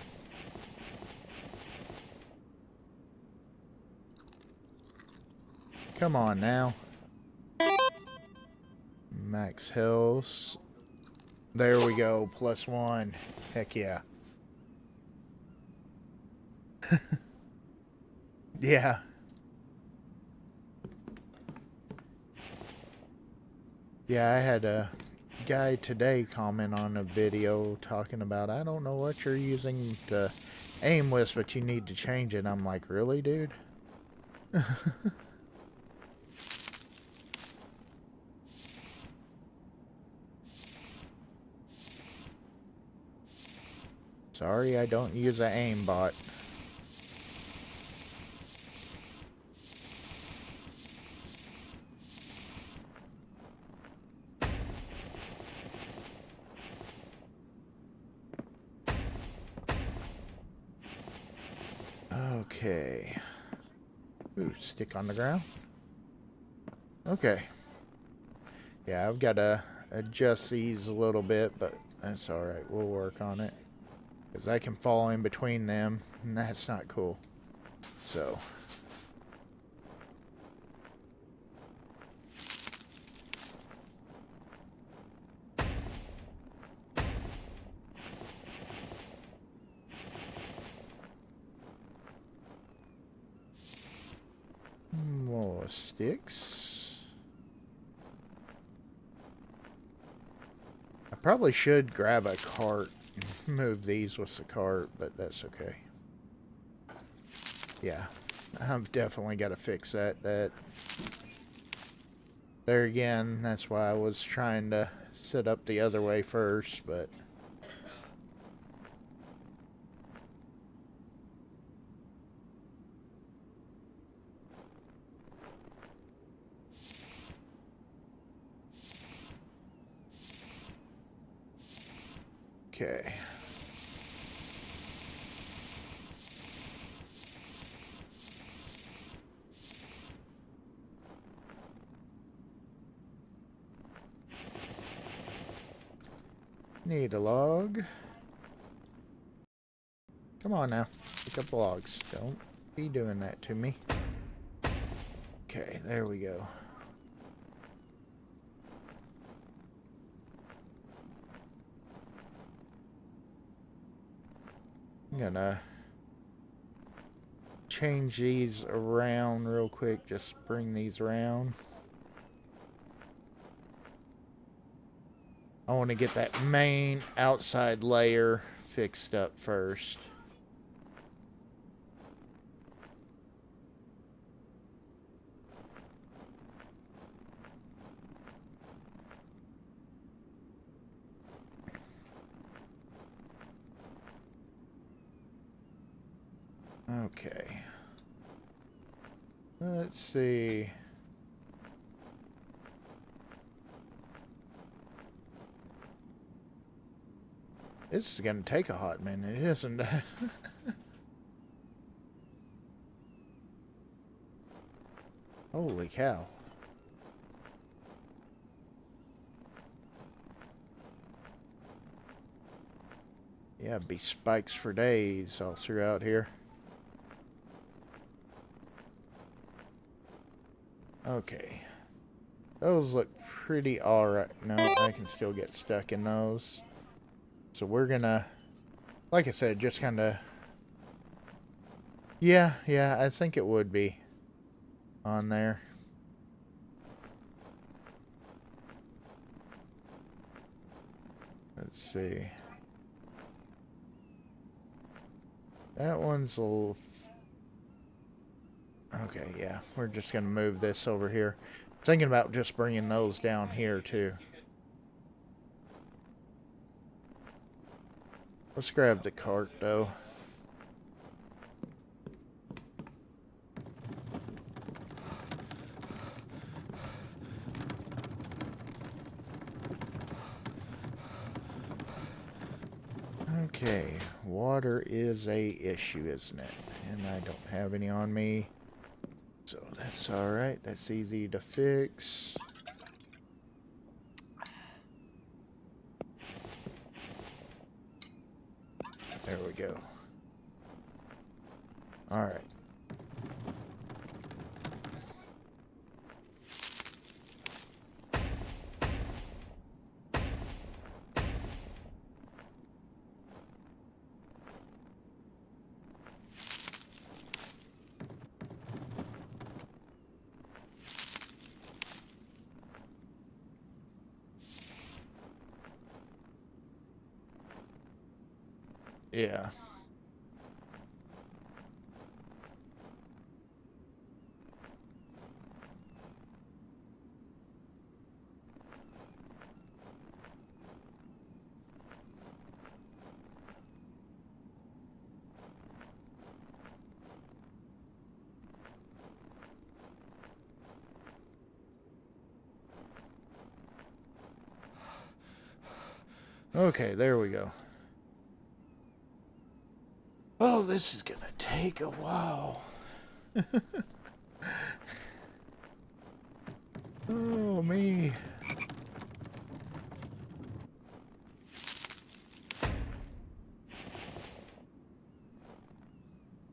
Come on now. Max health. There we go, +1. Heck yeah. Yeah. Yeah, I had a guy today comment on a video talking about, I don't know what you're using to aim with, but you need to change it. I'm like, really, dude? Sorry, I don't use an aim bot. Okay. Ooh, stick on the ground. Okay. Yeah, I've got to adjust these a little bit, but that's alright. We'll work on it. Because I can fall in between them, and that's not cool. So. More sticks. I probably should grab a cart and move these with the cart, but that's okay. Yeah, I've definitely got to fix that. There again, that's why I was trying to set up the other way first, but... Okay. Need a log. Come on now. Pick up logs. Don't be doing that to me. Okay, there we go. I'm gonna change these around real quick. Just bring these around. I want to get that main outside layer fixed up first. Okay. Let's see. This is going to take a hot minute, isn't it? Holy cow. Yeah, it'd be spikes for days all throughout here. Okay. Those look pretty alright. No, I can still get stuck in those. So we're gonna, like I said, just kind of... Yeah, I think it would be on there. Let's see. That one's a little... Okay, yeah. We're just going to move this over here. Thinking about just bringing those down here, too. Let's grab the cart, though. Okay, water is a issue, isn't it? And I don't have any on me. So that's alright. That's easy to fix. There we go. Alright. Yeah. Okay, there we go. Oh, this is gonna take a while. Oh, me.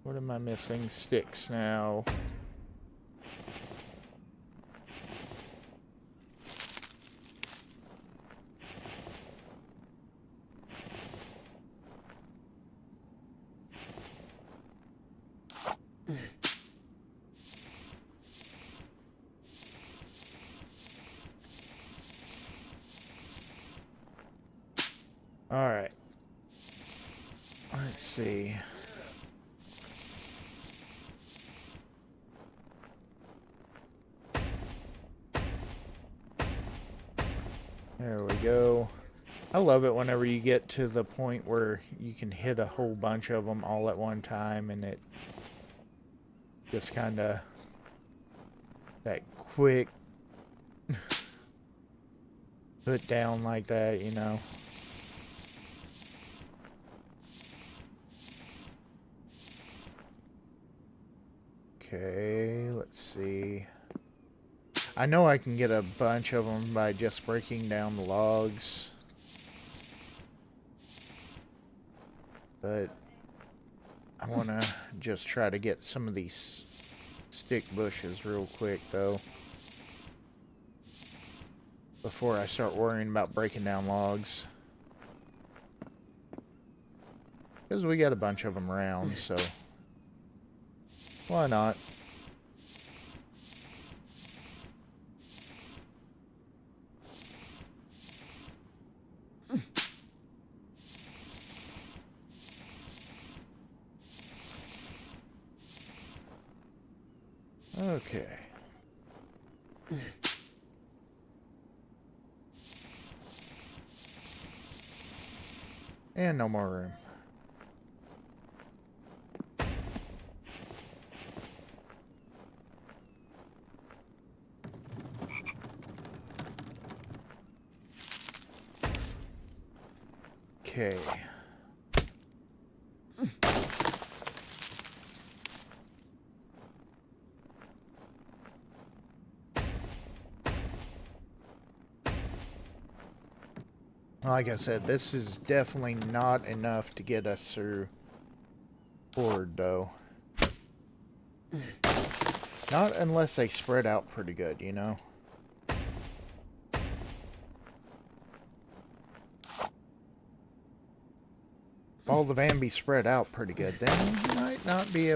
What am I missing? Sticks now. Alright. Let's see. There we go. I love it whenever you get to the point where you can hit a whole bunch of them all at one time and it just kind of that quick put down like that, you know. Okay, let's see. I know I can get a bunch of them by just breaking down the logs. But I want to just try to get some of these stick bushes real quick, though, before I start worrying about breaking down logs. Because we got a bunch of them around, so why not? Okay. And no more room. Okay. Like I said, this is definitely not enough to get us through Horde, though. Not unless they spread out pretty good, you know? If all the Vambies spread out pretty good, then it might not be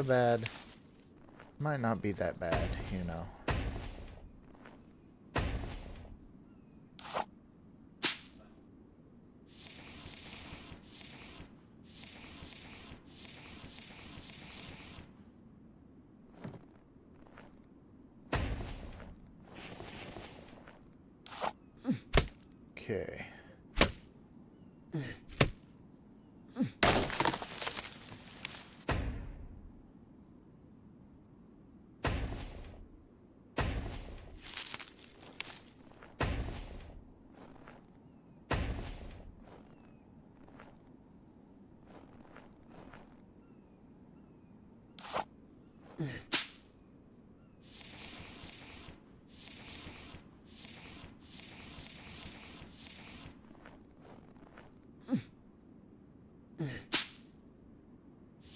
might not be that bad, you know? Okay.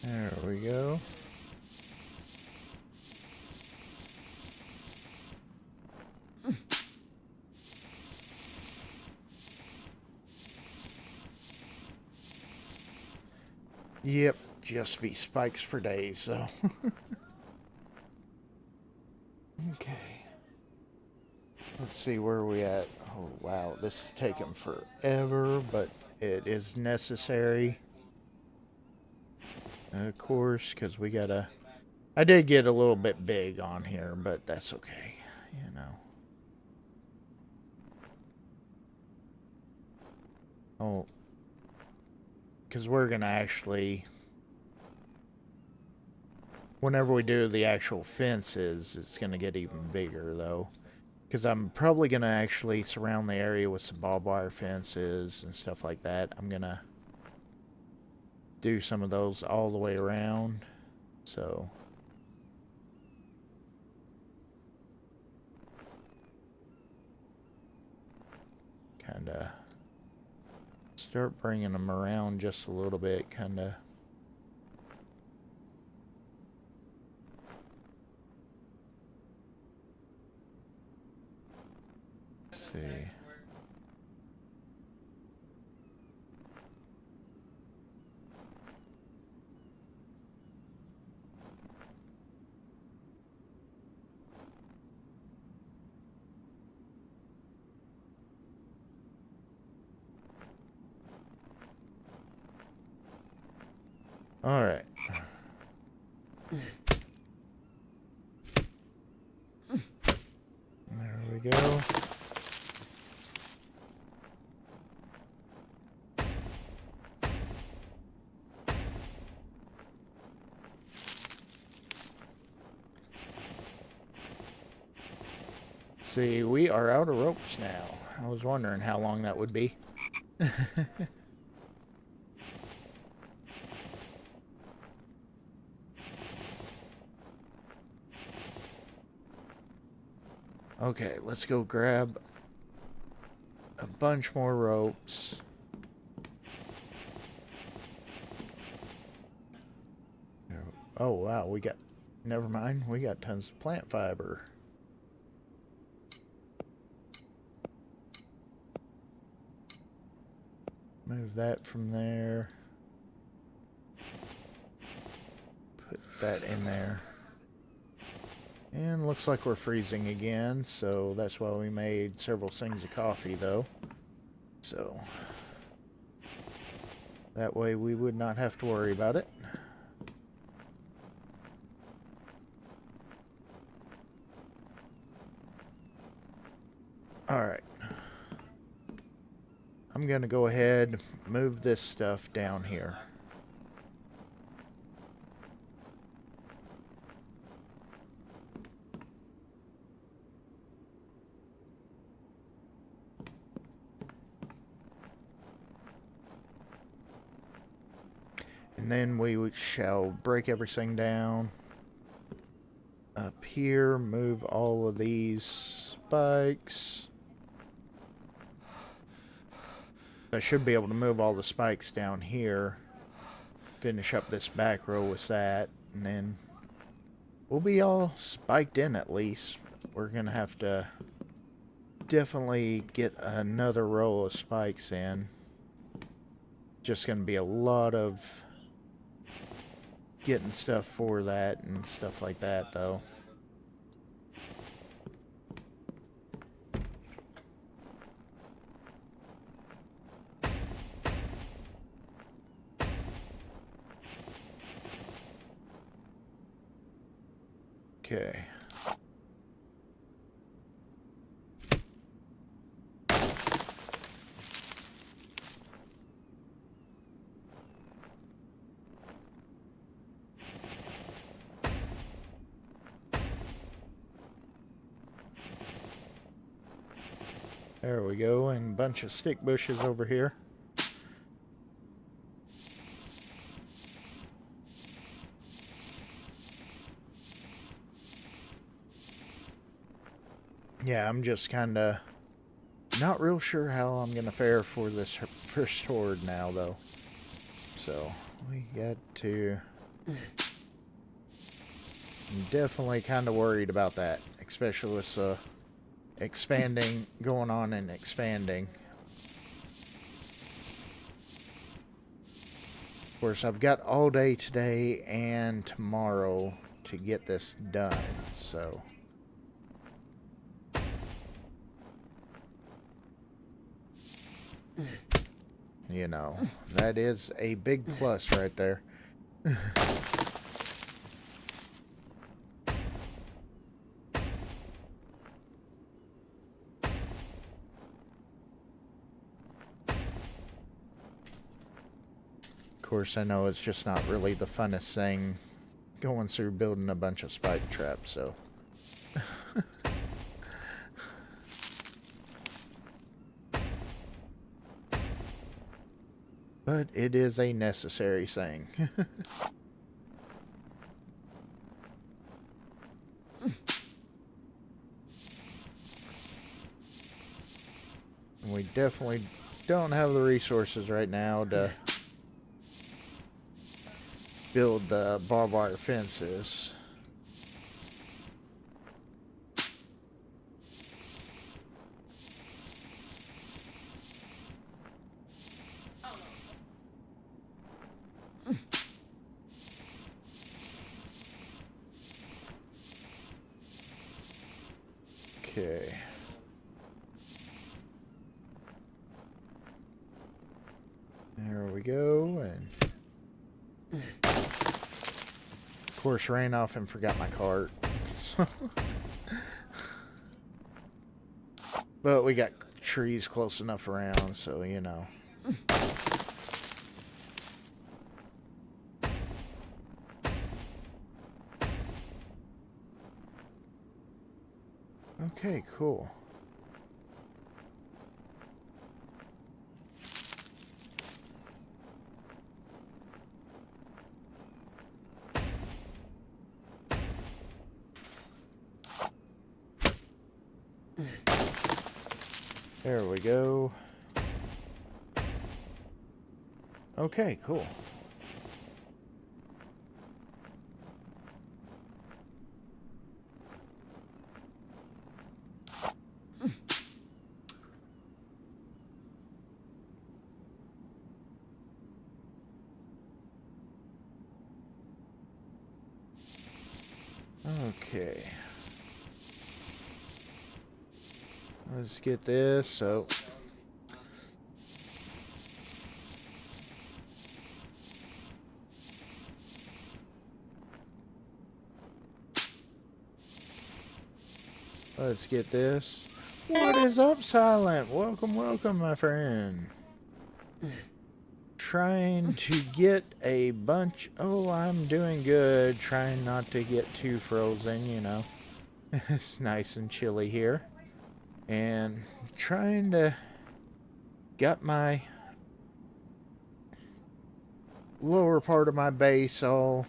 There we go. Yep, just be spikes for days, so. Okay. Let's see where we at. Oh, wow, this is taking forever, but it is necessary. Of course, because we gotta... I did get a little bit big on here, but that's okay, you know. Oh, because we're gonna actually... Whenever we do the actual fences, it's gonna get even bigger, though. Because I'm probably gonna actually surround the area with some barbed wire fences and stuff like that. I'm gonna do some of those all the way around, so... kind of start bringing them around just a little bit, kind of. See. All right. There we go. See, we are out of ropes now. I was wondering how long that would be. Okay, let's go grab a bunch more ropes. Oh, wow, we got... Never mind, we got tons of plant fiber. Move that from there. Put that in there. And looks like we're freezing again, so that's why we made several things of coffee, though. So, that way we would not have to worry about it. Alright. I'm going to go ahead and move this stuff down here. And then we shall break everything down. Up here, move all of these spikes. I should be able to move all the spikes down here. Finish up this back row with that. And then we'll be all spiked in at least. We're going to have to definitely get another row of spikes in. Just going to be a lot of getting stuff for that and stuff like that, though. Okay. There we go, and a bunch of stick bushes over here. Yeah, I'm just kind of not real sure how I'm going to fare for this first horde now, though. So, we got to... I'm definitely kind of worried about that, especially with expanding, going on and expanding. Of course, I've got all day today and tomorrow to get this done, so... You know, that is a big plus right there. Of course, I know it's just not really the funnest thing going through building a bunch of spike traps, so... But it is a necessary thing. And we definitely don't have the resources right now to build the barbed wire fences. Okay. There we go, and of course ran off and forgot my cart. But we got trees close enough around, so you know. Okay, cool. There we go. Okay, cool. Okay. Let's get this. So. Let's get this. What is up, Silent? Welcome, welcome, my friend. Trying to get a bunch... Oh, I'm doing good. Trying not to get too frozen, you know. It's nice and chilly here. And trying to... Got my lower part of my base all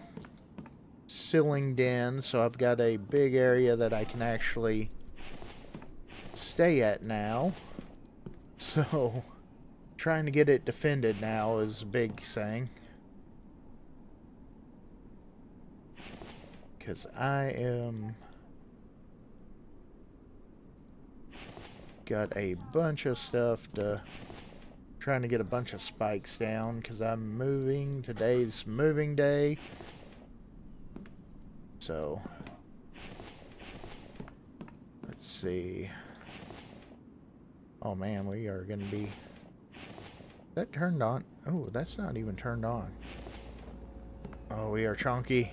ceilinged in. So I've got a big area that I can actually stay at now. So... Trying to get it defended now is a big thing. Because I am... Got a bunch of stuff to... Trying to get a bunch of spikes down because I'm moving. Today's moving day. So... Let's see. Oh man, we are going to be... That turned on. Oh, that's not even turned on. Oh, we are chunky.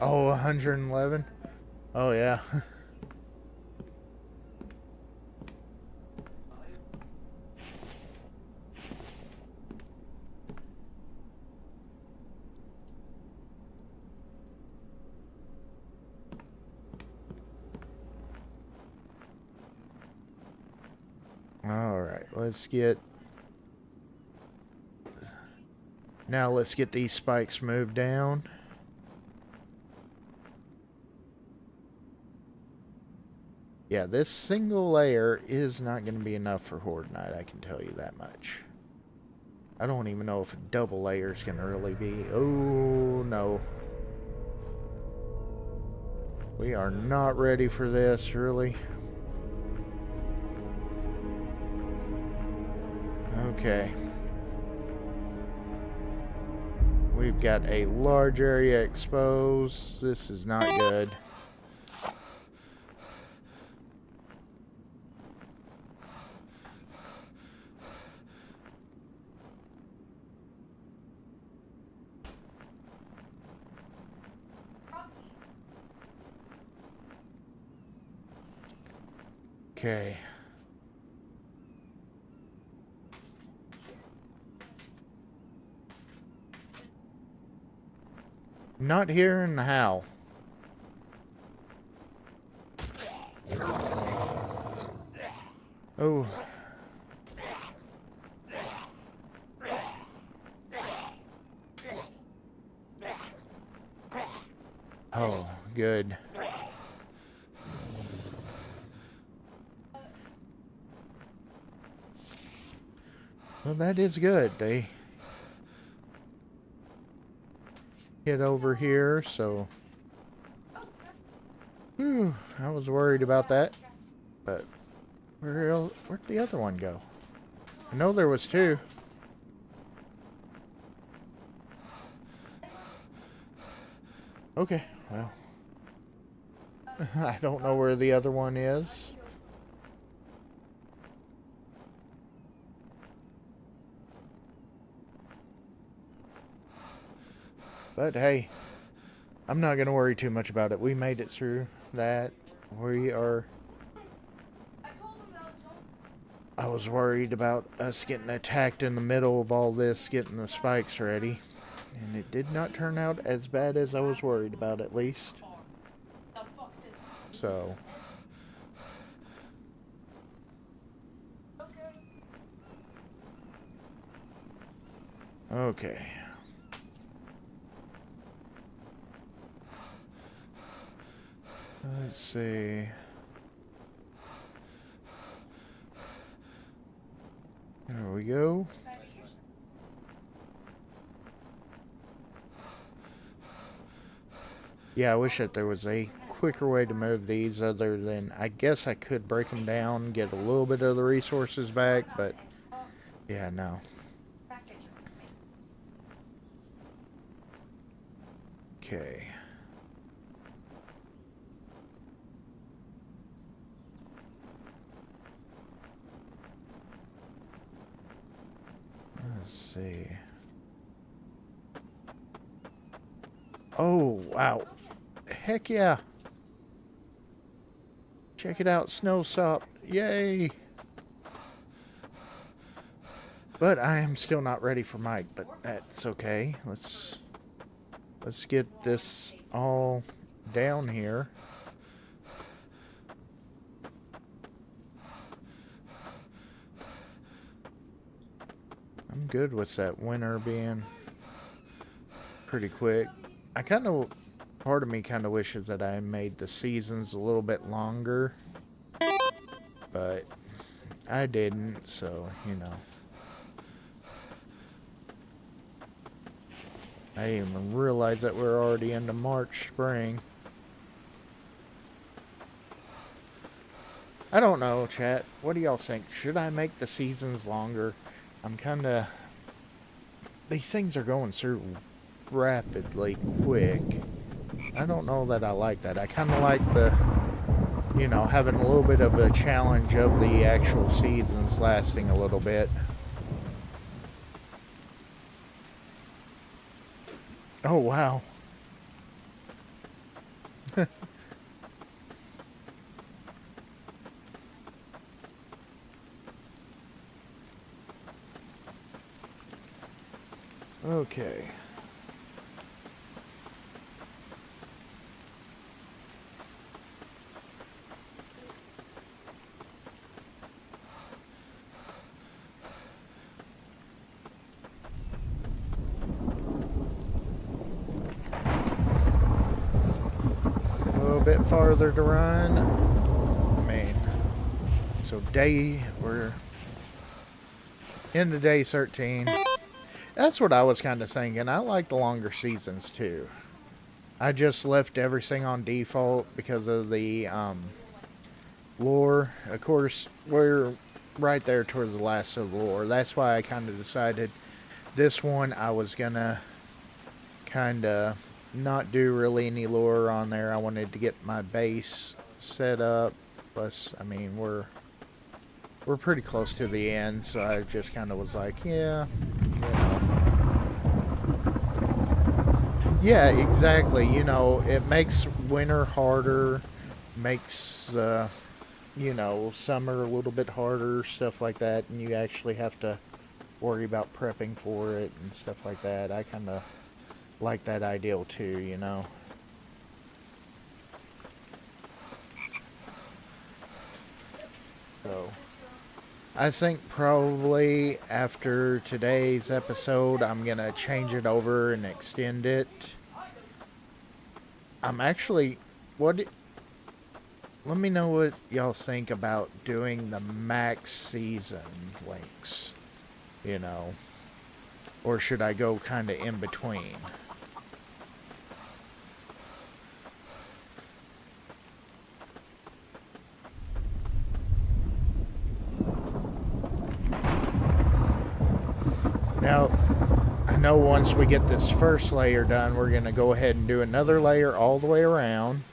Oh, 111. Oh, yeah. Alright, let's get... Now let's get these spikes moved down. Yeah, this single layer is not going to be enough for Horde Night, I can tell you that much. I don't even know if a double layer is going to really be... Oh, no. We are not ready for this, really. Okay. We've got a large area exposed. This is not good. Okay. Not hearing how. Oh. Oh, good. Well, that is good. They hit over here, so... Whew, I was worried about that. But where'd the other one go? I know there was two. Okay, well. I don't know where the other one is. But hey, I'm not going to worry too much about it. We made it through that. We are... I was worried about us getting attacked in the middle of all this, getting the spikes ready. And it did not turn out as bad as I was worried about, at least. So... Okay. Let's see. There we go. Yeah, I wish that there was a quicker way to move these other than... I guess I could break them down, get a little bit of the resources back, but... Yeah, no. Okay. Oh, wow. Heck yeah. Check it out, snow stopped. Yay. But I am still not ready for Mike, but that's okay. Let's get this all down here. I'm good with that winter being pretty quick. Part of me kind of wishes that I made the seasons a little bit longer, but I didn't, so, you know. I didn't even realize that we're already into March, spring. I don't know, chat. What do y'all think? Should I make the seasons longer? I'm kind of... These things are going through rapidly quick. I don't know that I like that. I kind of like the, you know, having a little bit of a challenge of the actual seasons lasting a little bit. Oh, wow. Okay. A little bit farther to run. I mean, so we're into day 13. That's what I was kind of thinking. I like the longer seasons too. I just left everything on default because of the lore. Of course, we're right there towards the last of the lore. That's why I kind of decided this one I was gonna kind of not do really any lore on there. I wanted to get my base set up. Plus, I mean, we're pretty close to the end, so I just kind of was like, yeah, you know. Yeah, exactly. You know, it makes winter harder, makes, you know, summer a little bit harder, stuff like that, and you actually have to worry about prepping for it and stuff like that. I kind of like that ideal too, you know. So, I think probably after today's episode, I'm going to change it over and extend it. I'm actually, let me know what y'all think about doing the max season links, you know, or should I go kind of in between? Now, I know once we get this first layer done, we're going to go ahead and do another layer all the way around,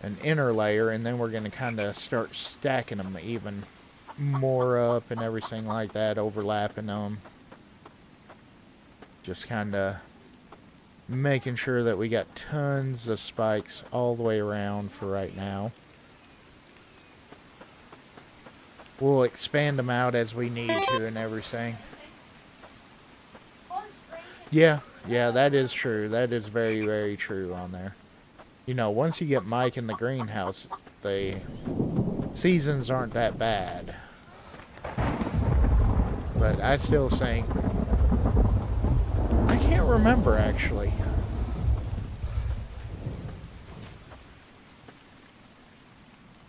an inner layer, and then we're going to kind of start stacking them even more up and everything like that, overlapping them. Just kind of making sure that we got tons of spikes all the way around for right now. We'll expand them out as we need to and everything. Yeah, that is true. That is very, very true on there. You know, once you get Mike in the greenhouse, the seasons aren't that bad. But I still think... I can't remember, actually.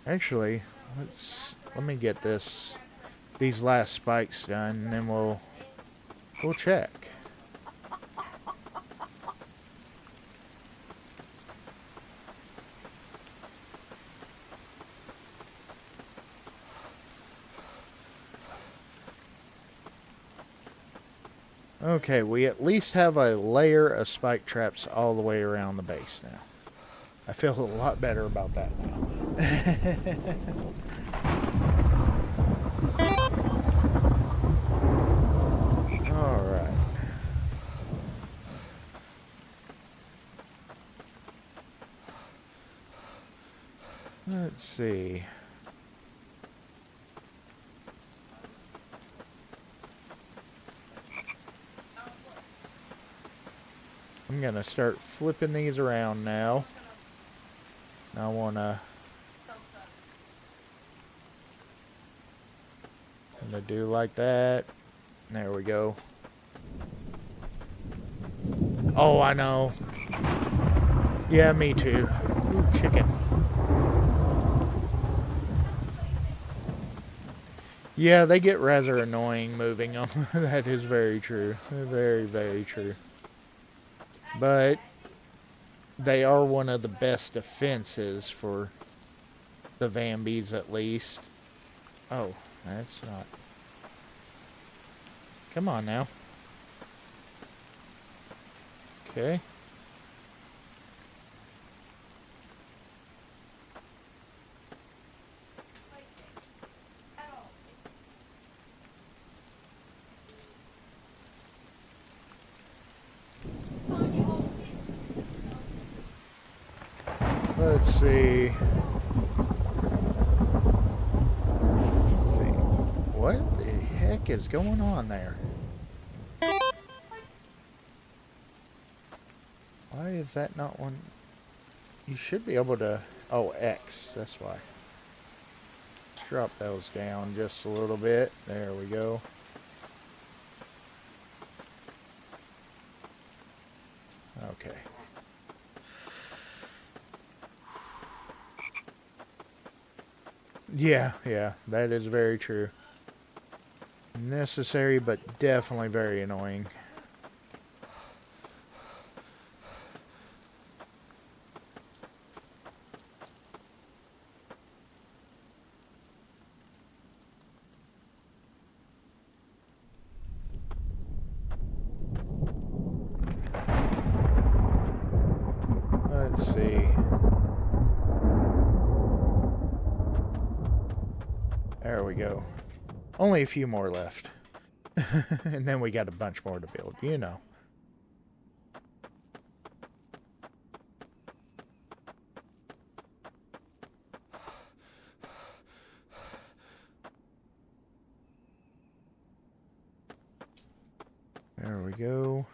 Actually, let me get these last spikes done, and then we'll check. Okay, we at least have a layer of spike traps all the way around the base now. I feel a lot better about that now. Alright. Let's see. I'm gonna start flipping these around now. I wanna do like that. There we go. Oh, I know. Yeah, me too. Ooh, chicken. Yeah, they get rather annoying moving them. That is very true. Very, very true. But they are one of the best defenses for the Vambies, at least. Oh, that's not. Come on now. Okay. Let's see. What the heck is going on there? Why is that not one? You should be able to... Oh, X. That's why. Let's drop those down just a little bit. There we go. Okay. Yeah, that is very true. Necessary, but definitely very annoying. Let's see. There we go. Only a few more left. And then we got a bunch more to build, you know. There we go.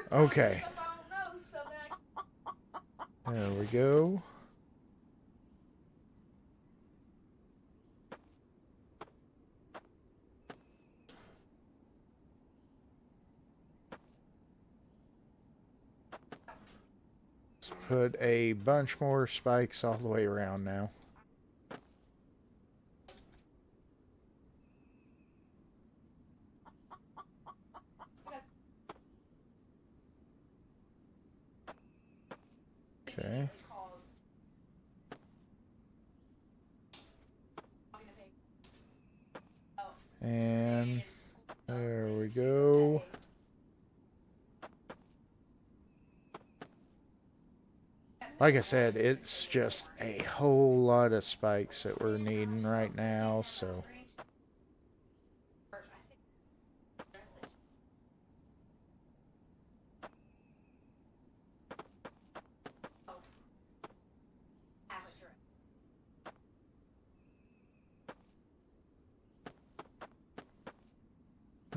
Okay. There we go. Let's put a bunch more spikes all the way around now. Okay. And there we go. Like I said, it's just a whole lot of spikes that we're needing right now, so.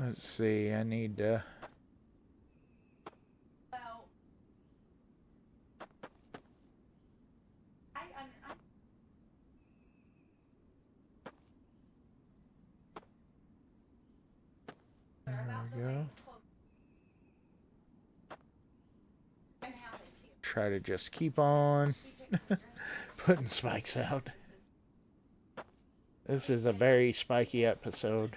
Let's see, I need to... There we go. Try to just keep on putting spikes out. This is a very spiky episode.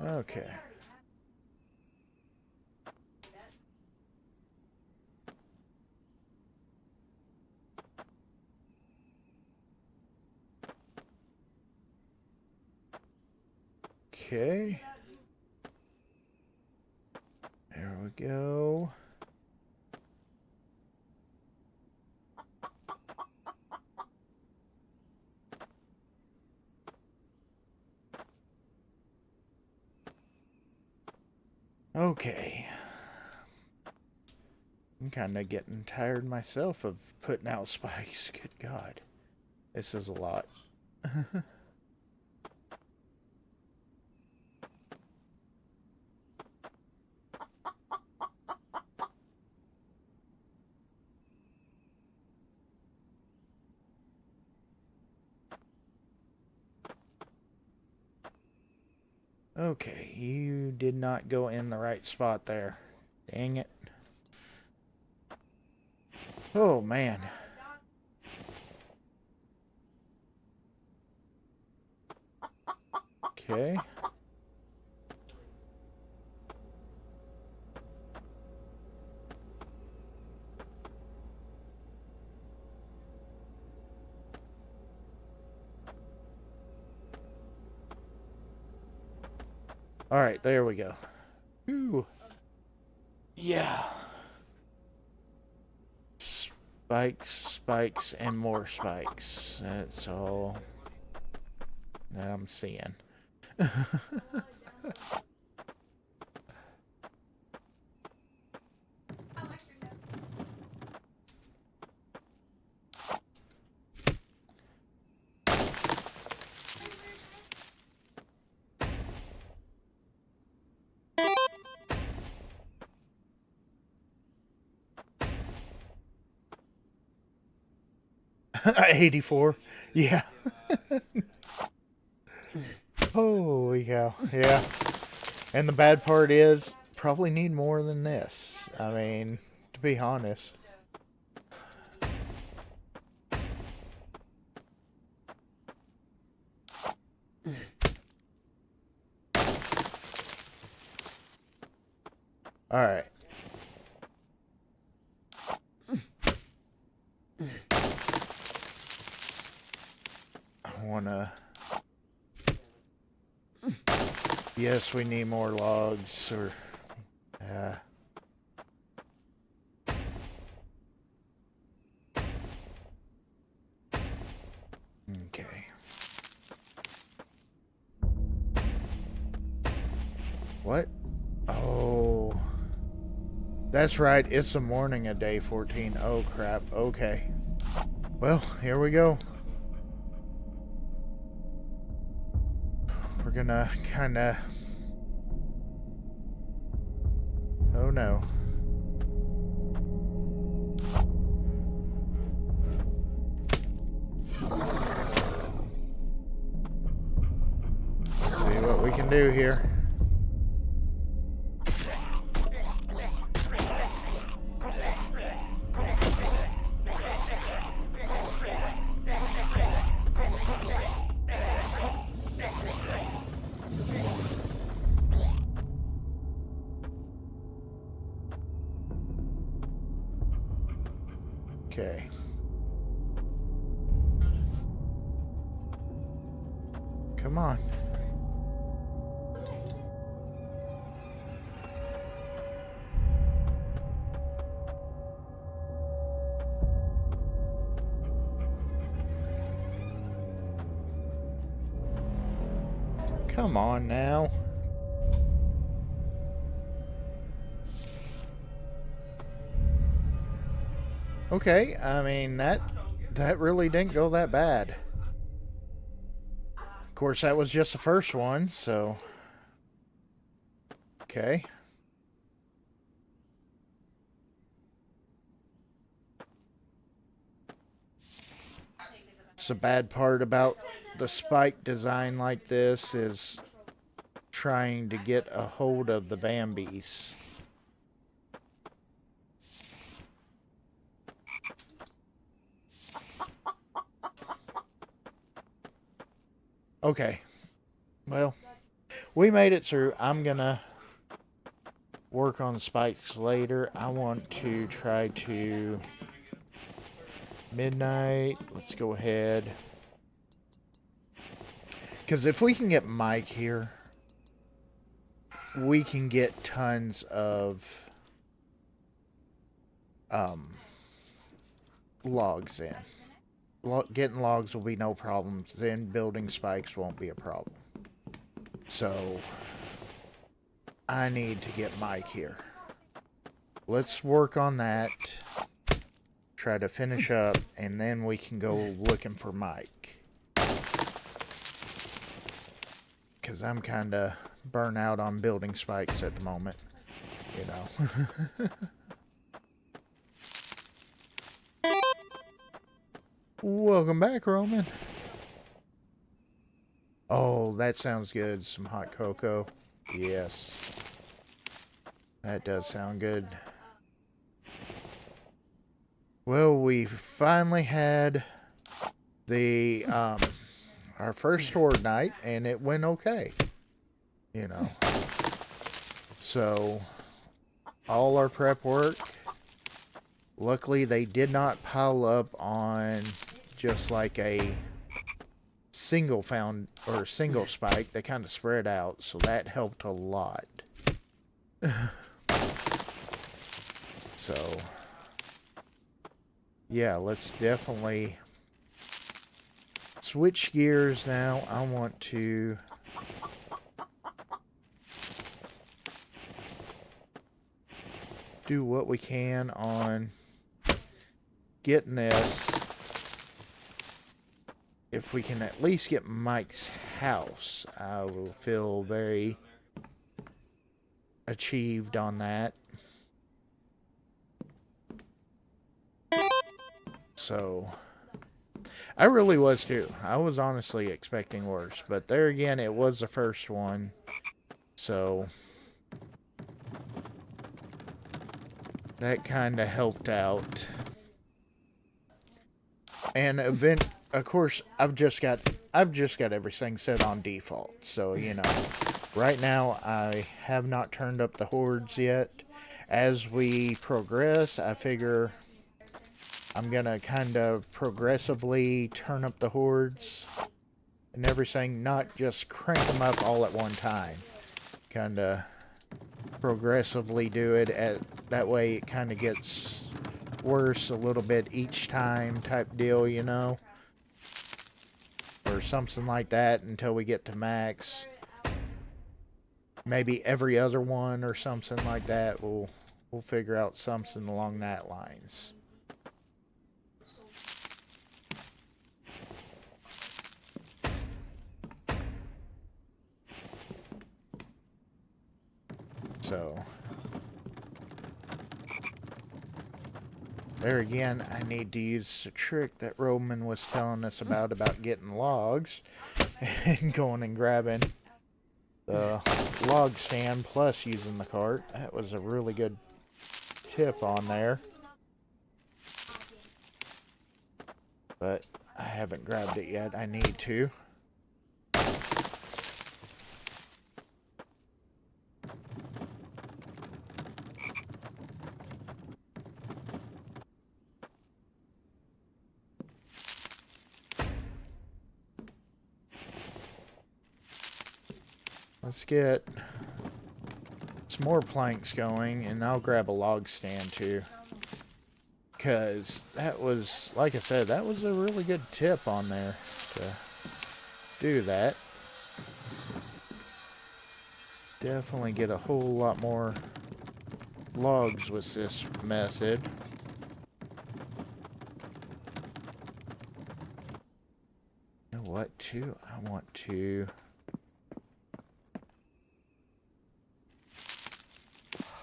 Okay. Okay. There we go. Okay. I'm kind of getting tired myself of putting out spikes. Good God. This is a lot. Okay, you did not go in the right spot there. Dang it. Oh, man. Okay. Alright, there we go. Ooh. Yeah. Spikes, spikes, and more spikes. That's all that I'm seeing. 84. Yeah. Holy cow. Yeah. And the bad part is, probably need more than this. I mean, to be honest. Alright. I wanna... Yes, we need more logs, or... Okay. What? Oh... That's right, it's the morning of day 14. Oh, crap. Okay. Well, here we go. We're gonna kinda... Oh, no. See what we can do here. Okay. Come on. Come on now. Okay, I mean, that really didn't go that bad. Of course, that was just the first one, so... Okay. It's the bad part about the spike design like this is trying to get a hold of the Vambies. Okay. Well, we made it through. I'm gonna work on spikes later. I want to try to midnight. Let's go ahead. Because if we can get Mike here, we can get tons of logs in. Getting logs will be no problem. Then building spikes won't be a problem. So I need to get Mike here. Let's work on that. Try to finish up, and then we can go looking for Mike. Because I'm kind of burnt out on building spikes at the moment. You know. Welcome back, Roman. Oh, that sounds good. Some hot cocoa. Yes. That does sound good. Well, we finally had the our first horde night, and it went okay. You know. So all our prep work. Luckily, they did not pile up on just like a single spike. They kind of spread out, so that helped a lot. So, yeah, let's definitely switch gears now. I want to do what we can on getting this. If we can at least get Mike's house, I will feel very achieved on that. So, I really was too. I was honestly expecting worse, but there again, it was the first one. So, that kind of helped out. And of course, I've just got everything set on default. So, you know, right now I have not turned up the hordes yet. As we progress, I figure I'm gonna kind of progressively turn up the hordes and everything, not just crank them up all at one time. Kind of progressively do it. That way it kind of gets worse a little bit each time type deal, you know, or something like that until we get to max. Maybe every other one or something like that. We'll figure out something along that lines. So there again, I need to use the trick that Roman was telling us about getting logs and going and grabbing the log stand plus using the cart. That was a really good tip on there. But I haven't grabbed it yet. I need to. Let's get some more planks going, and I'll grab a log stand too. Because that was, like I said, that was a really good tip on there to do that. Definitely get a whole lot more logs with this method. You know what, too? I want to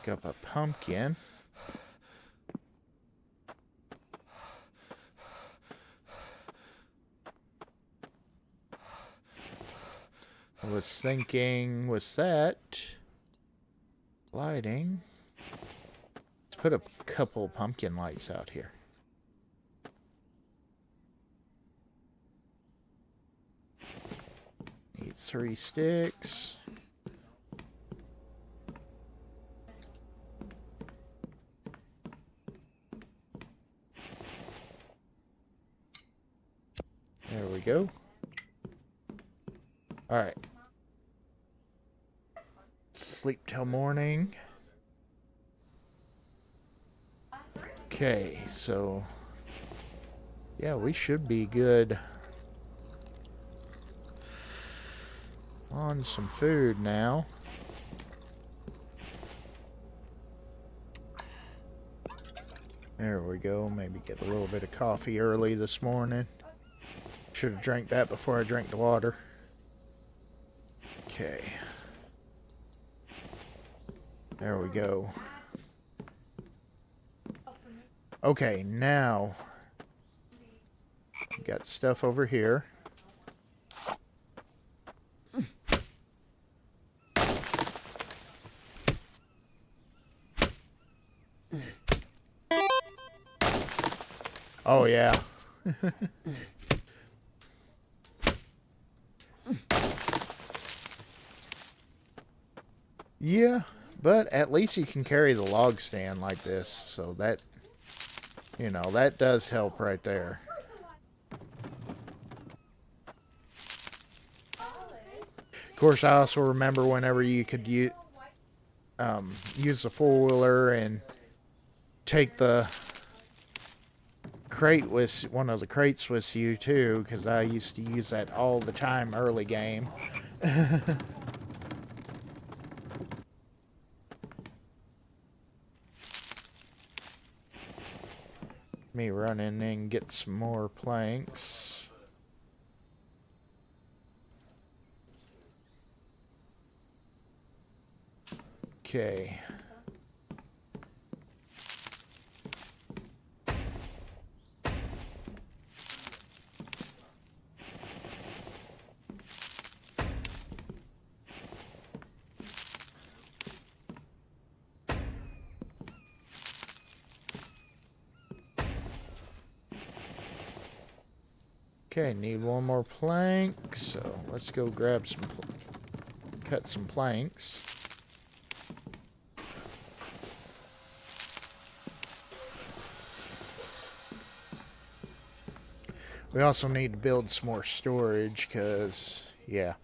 pick up a pumpkin. I was thinking with that lighting, let's put a couple pumpkin lights out here. Need 3 sticks. go. Alright. Sleep till morning. Okay, so yeah, we should be good on some food now. There we go. Maybe get a little bit of coffee early this morning. Should have drank that before I drank the water. Okay. There we go. Okay, now got stuff over here. Oh yeah. Yeah, but at least you can carry the log stand like this, so that, you know, that does help right there. Of course, I also remember whenever you could use the four-wheeler and take the crate with one of the crates with you too, because I used to use that all the time early game. Me run in and get some more planks. Okay. Okay, need one more plank, so let's go grab some, cut some planks. We also need to build some more storage, because, yeah.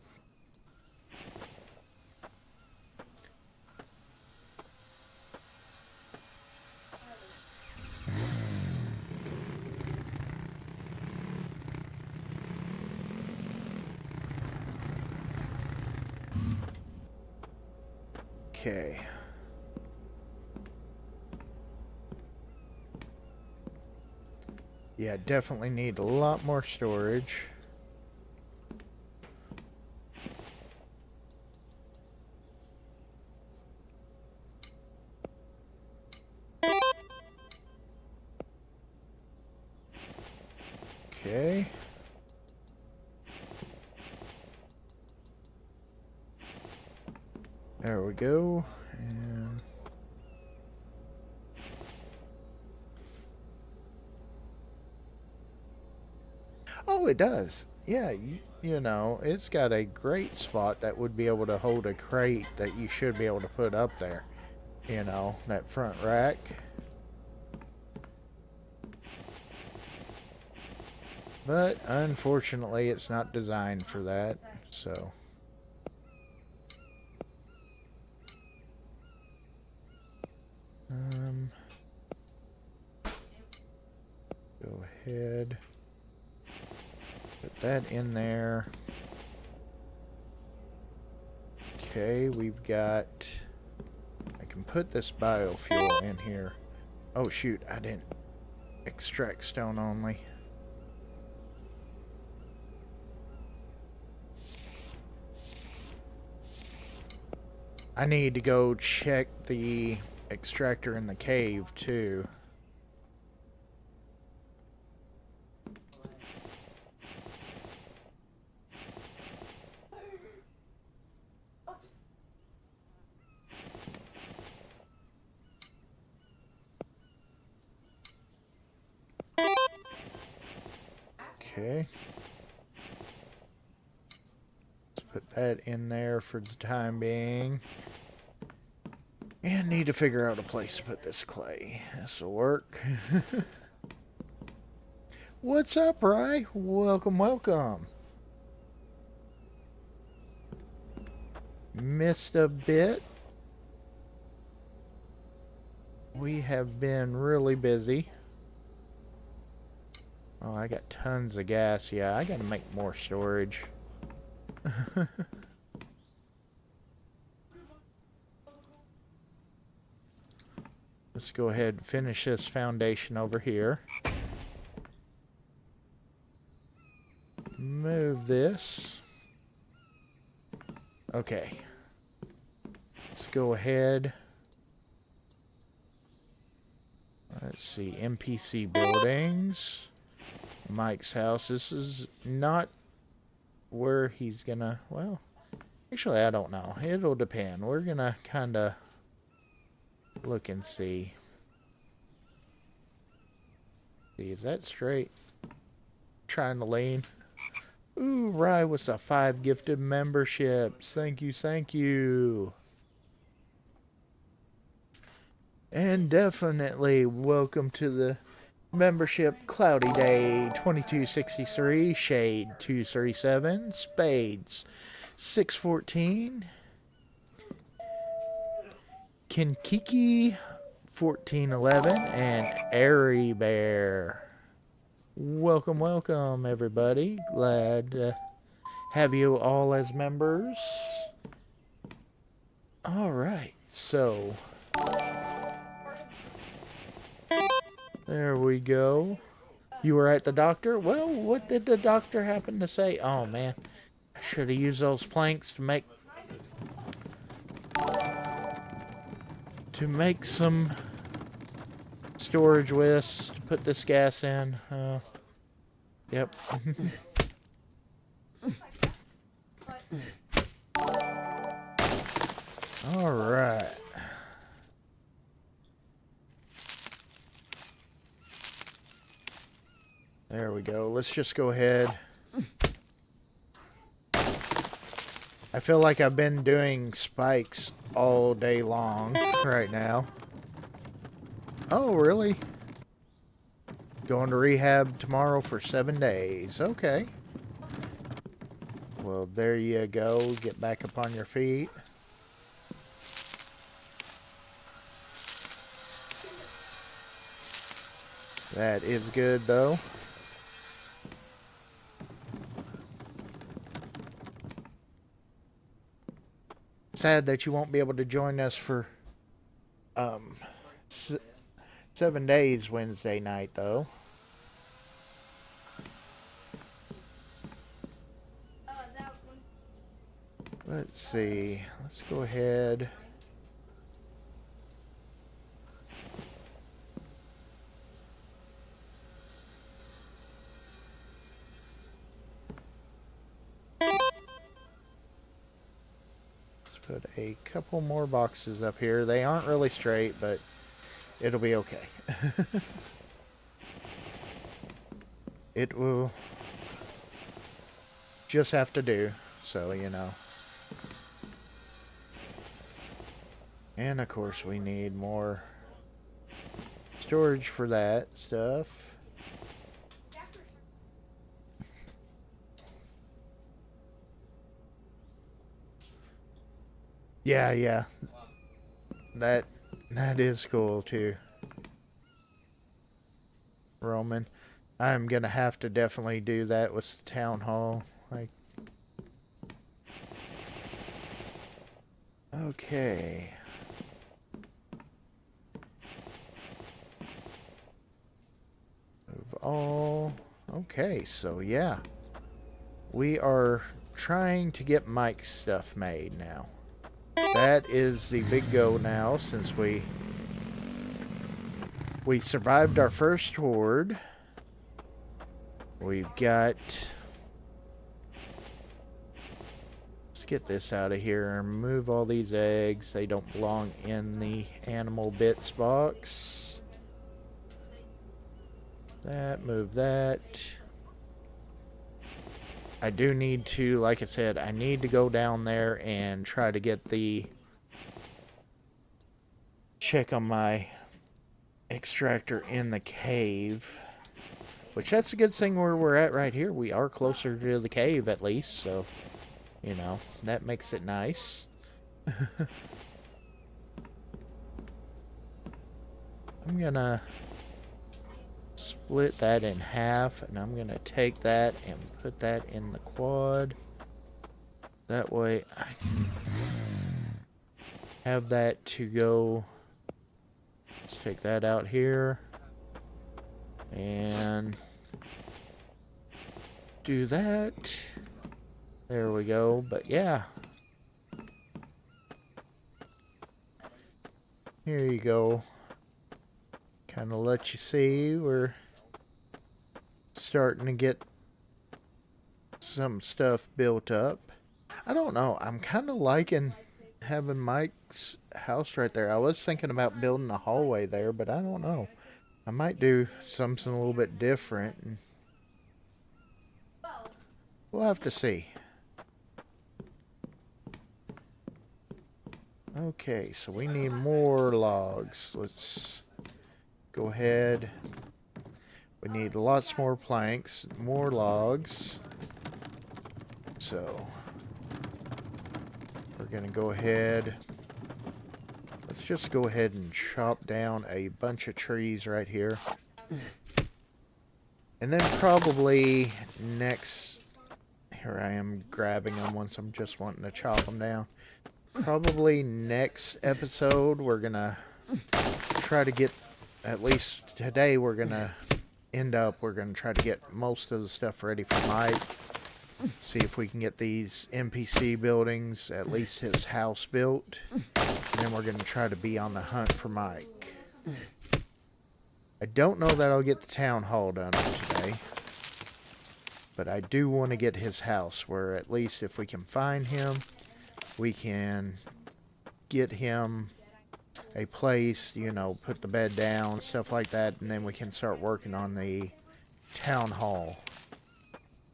Okay. Yeah, definitely need a lot more storage. Okay. There we go. And oh, it does. Yeah, you know, it's got a great spot that would be able to hold a crate that you should be able to put up there. You know, that front rack. But unfortunately, it's not designed for that, so. Go ahead. Put that in there. Okay, we've got... I can put this biofuel in here. Oh shoot, I didn't extract stone only. I need to go check the extractor in the cave too. Okay. Let's put that in there for the time being. And need to figure out a place to put this clay. This will work. What's up, Rye? Welcome, welcome. Missed a bit. We have been really busy. Oh, I got tons of gas. Yeah, I gotta make more storage. Let's go ahead and finish this foundation over here. Move this. Okay. Let's go ahead. Let's see. NPC buildings. Mike's house. This is not where he's gonna... Well, actually, I don't know. It'll depend. We're gonna kind of look and see. See, is that straight? Trying to lean. Ooh, Rye with a 5 gifted memberships. Thank you, thank you. And definitely welcome to the membership. Cloudy Day 2263, Shade 237, Spades 614, Kinkiki 1411, and Airy Bear. Welcome, welcome, everybody. Glad to have you all as members. All right, so there we go. You were at the doctor? Well, what did the doctor happen to say? Oh, man. I should have used those planks to make some storage with to put this gas in. Yep. All right. There we go. Let's just go ahead. I feel like I've been doing spikes all day long right now. Oh, really? Going to rehab tomorrow for 7 days. Okay. Well, there you go. Get back up on your feet. That is good, though. Sad that you won't be able to join us for 7 days Wednesday night, though. Let's see. Let's go ahead. Put a couple more boxes up here. They aren't really straight, but it'll be okay. It will just have to do, so you know. And of course we need more storage for that stuff. Yeah. That is cool too. Roman. I'm gonna have to definitely do that with Town Hall. Like, okay. Move all. Okay, so yeah. We are trying to get Mike's stuff made now. That is the big go now, since we survived our first horde. We've got... Let's get this out of here and remove all these eggs. They don't belong in the animal bits box. That, move that. I do need to, like I said, I need to go down there and try to get the... check on my extractor in the cave, Which that's a good thing where we're at right here. We are closer to the cave at least, so, you know, that makes it nice. I'm gonna split that in half, and I'm gonna take that and put that in the quad. That way I can have that to go. Let's take that out here and do that. There we go. But yeah, here you go. Kind of let you see we're starting to get some stuff built up. I don't know. I'm kind of liking having Mike's house right there. I was thinking about building a hallway there, but I don't know. I might do something a little bit different. And we'll have to see. Okay, so we need more logs. Let's go ahead. We need lots more planks, more logs. So we're gonna go ahead. Let's just go ahead and chop down a bunch of trees right here. And then probably next, here I am grabbing them once I'm just wanting to chop them down. Probably next episode we're gonna try to get, at least today we're gonna try to get most of the stuff ready for Mike. See if we can get these NPC buildings, at least his house built. And then we're going to try to be on the hunt for Mike. I don't know that I'll get the town hall done today. But I do want to get his house, where at least if we can find him, we can get him a place, you know, put the bed down, stuff like that, and then we can start working on the town hall.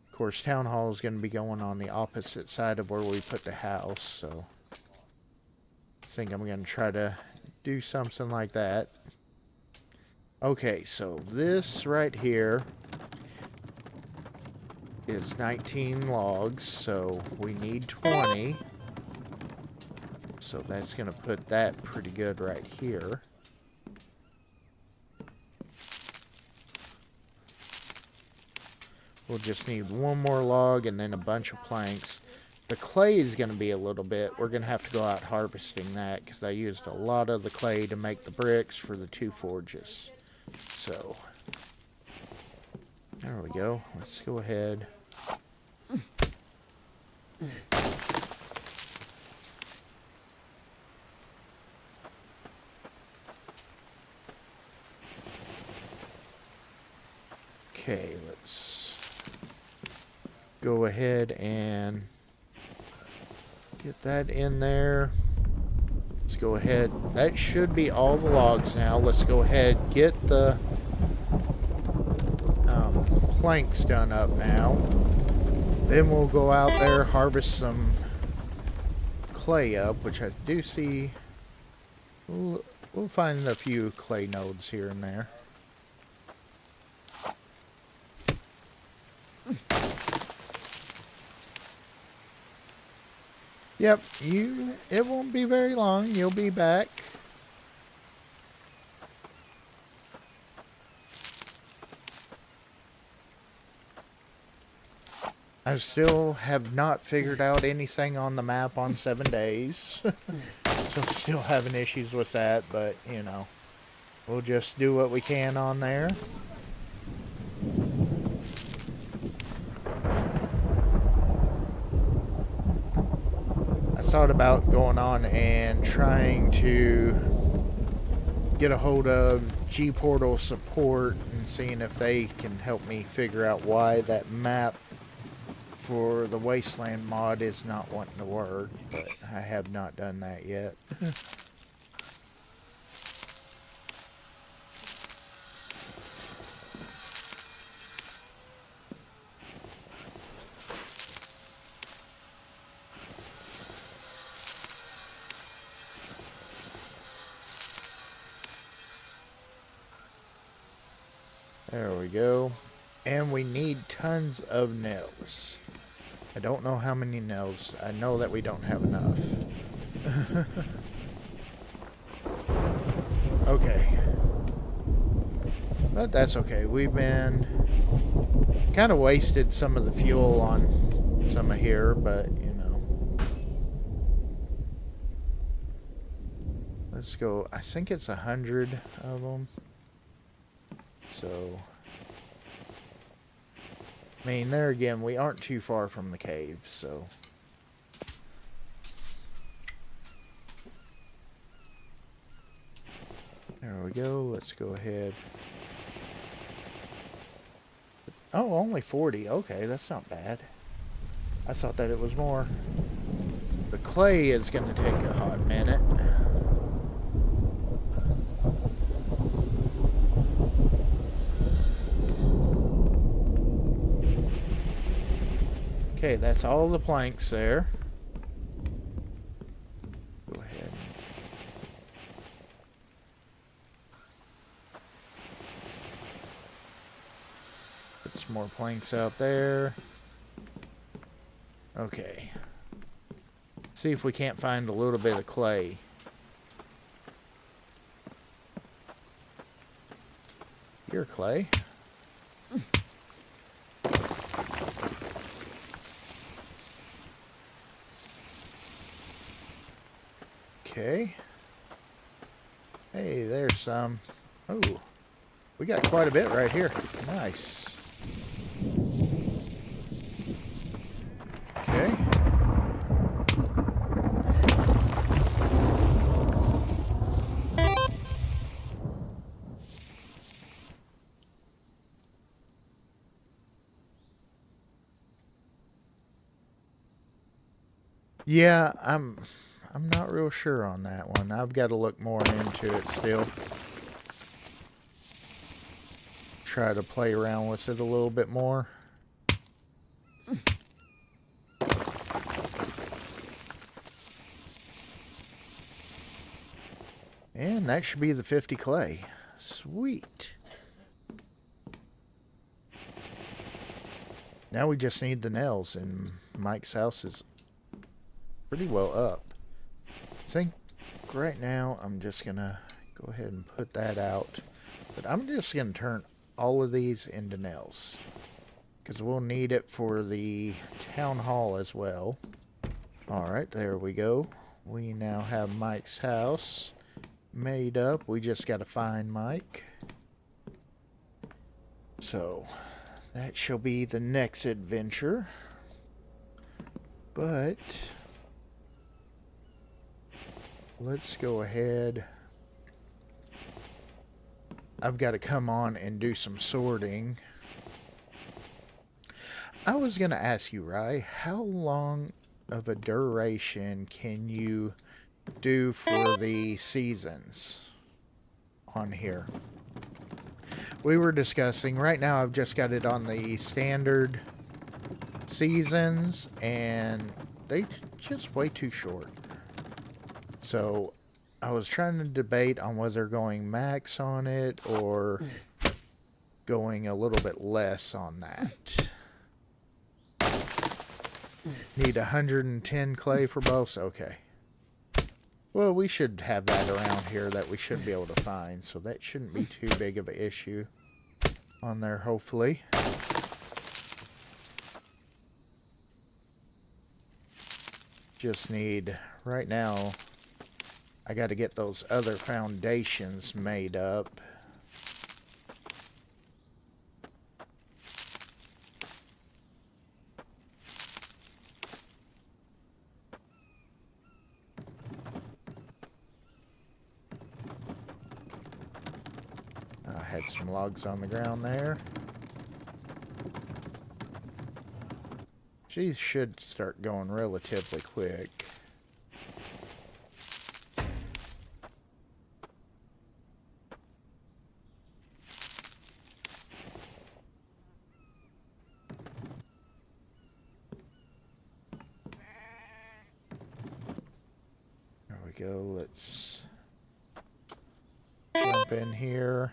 Of course, town hall is going to be going on the opposite side of where we put the house, so I think I'm going to try to do something like that. Okay, so this right here is 19 logs, so we need 20. So that's going to put that pretty good right here. We'll just need one more log and then a bunch of planks. The clay is going to be a little bit. We're going to have to go out harvesting that because I used a lot of the clay to make the bricks for the 2 forges. So, there we go. Let's go ahead. Okay, let's go ahead and get that in there. Let's go ahead. That should be all the logs now. Let's go ahead, get the planks done up now. Then we'll go out there, harvest some clay up, which I do see. We'll find a few clay nodes here and there. Yep, it won't be very long. You'll be back. I still have not figured out anything on the map on 7 days. So still having issues with that, but you know, we'll just do what we can on there. Thought about going on and trying to get a hold of G-Portal support and seeing if they can help me figure out why that map for the Wasteland mod is not wanting to work, but I have not done that yet. There we go. And we need tons of nails. I don't know how many nails. I know that we don't have enough. Okay. But that's okay. We've been kind of wasted some of the fuel on some of here, but you know. Let's go. I think it's 100 of them. So, I mean, there again, we aren't too far from the cave, so. There we go. Let's go ahead. Oh, only 40. Okay, that's not bad. I thought that it was more. The clay is going to take a hot minute. Okay, that's all the planks there. Go ahead. Put some more planks out there. Okay. See if we can't find a little bit of clay. Here, clay. Okay. Hey, there's some. Oh, we got quite a bit right here. Nice. Okay. Yeah, I'm not real sure on that one. I've got to look more into it still. Try to play around with it a little bit more. And that should be the 50 clay. Sweet. Now we just need the nails, and Mike's house is pretty well up. I think right now I'm just going to go ahead and put that out. But I'm just going to turn all of these into nails, because we'll need it for the town hall as well. Alright, there we go. We now have Mike's house made up. We just got to find Mike. So, that shall be the next adventure. But let's go ahead. I've got to come on and do some sorting. I was going to ask you, Rye, how long of a duration can you do for the seasons on here? We were discussing, right now I've just got it on the standard seasons, and they just way too short. So I was trying to debate on whether going max on it or going a little bit less on that. Need 110 clay for both? Okay. Well, we should have that around here that we should be able to find, so that shouldn't be too big of an issue on there, hopefully. Just need, right now, I got to get those other foundations made up. I had some logs on the ground there. She should start going relatively quick. There we go. Let's jump in here.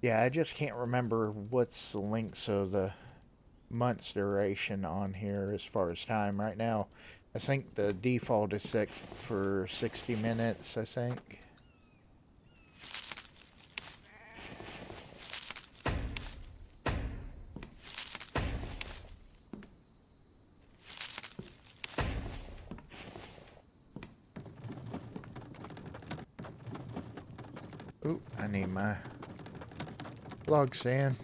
Yeah, I just can't remember what's the length of the month's duration on here as far as time right now. I think the default is set for 60 minutes, I think. Ooh, I need my log stand.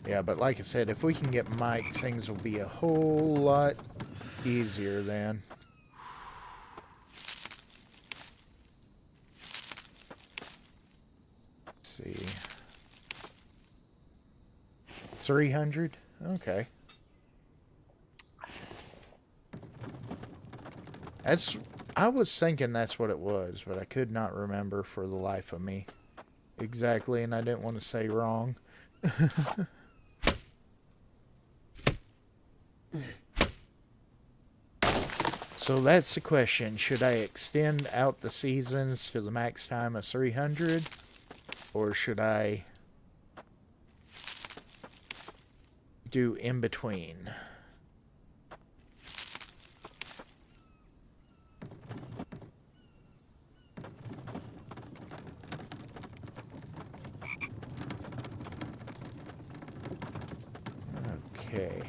Yeah, but like I said, if we can get mics, things will be a whole lot easier then. Let's see. 300? Okay. I was thinking that's what it was, but I could not remember for the life of me exactly, and I didn't want to say wrong. So that's the question. Should I extend out the seasons to the max time of 300? Or should I do in between? Okay.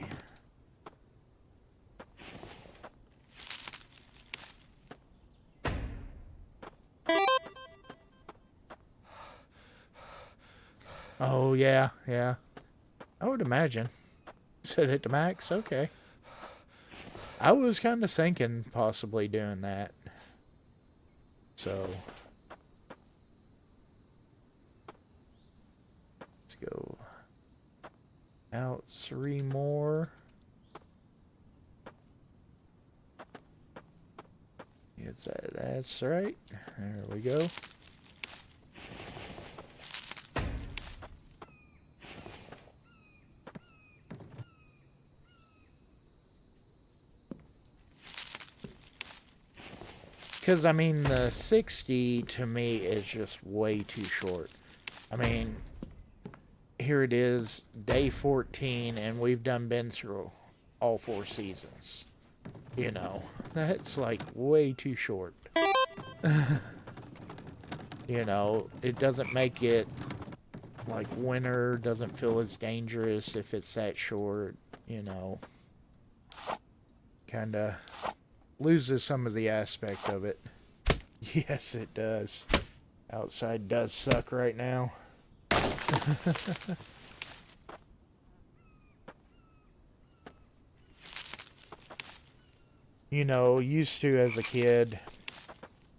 Oh, yeah, yeah. I would imagine. Set it to max? Okay. I was kind of thinking possibly doing that. So. Let's go out 3 more. Yes, that's right. There we go. Because, I mean, the 60 to me is just way too short. I mean, here it is, day 14, and we've been through all 4 seasons. You know, that's like way too short. You know, it doesn't make it like winter, doesn't feel as dangerous if it's that short, you know. Kind of loses some of the aspect of it. Yes, it does. Outside does suck right now. You know, used to as a kid,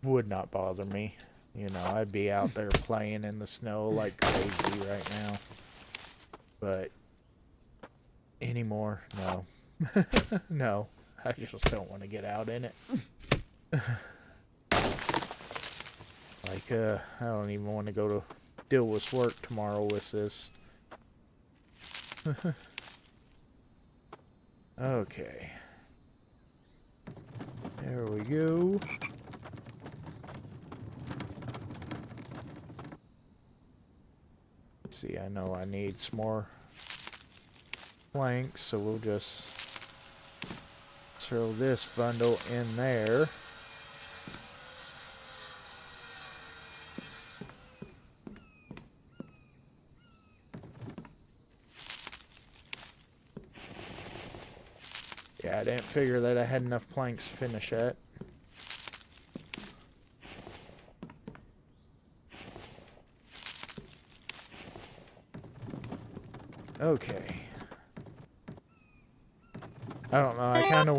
would not bother me. You know, I'd be out there playing in the snow like crazy right now. But anymore, no. No, I just don't want to get out in it. Like, I don't even want to go to deal with work tomorrow with this. Okay. There we go. See, I know I need some more planks, so we'll just throw this bundle in there. Yeah, I didn't figure that I had enough planks to finish that. Okay. I don't know, I'm kind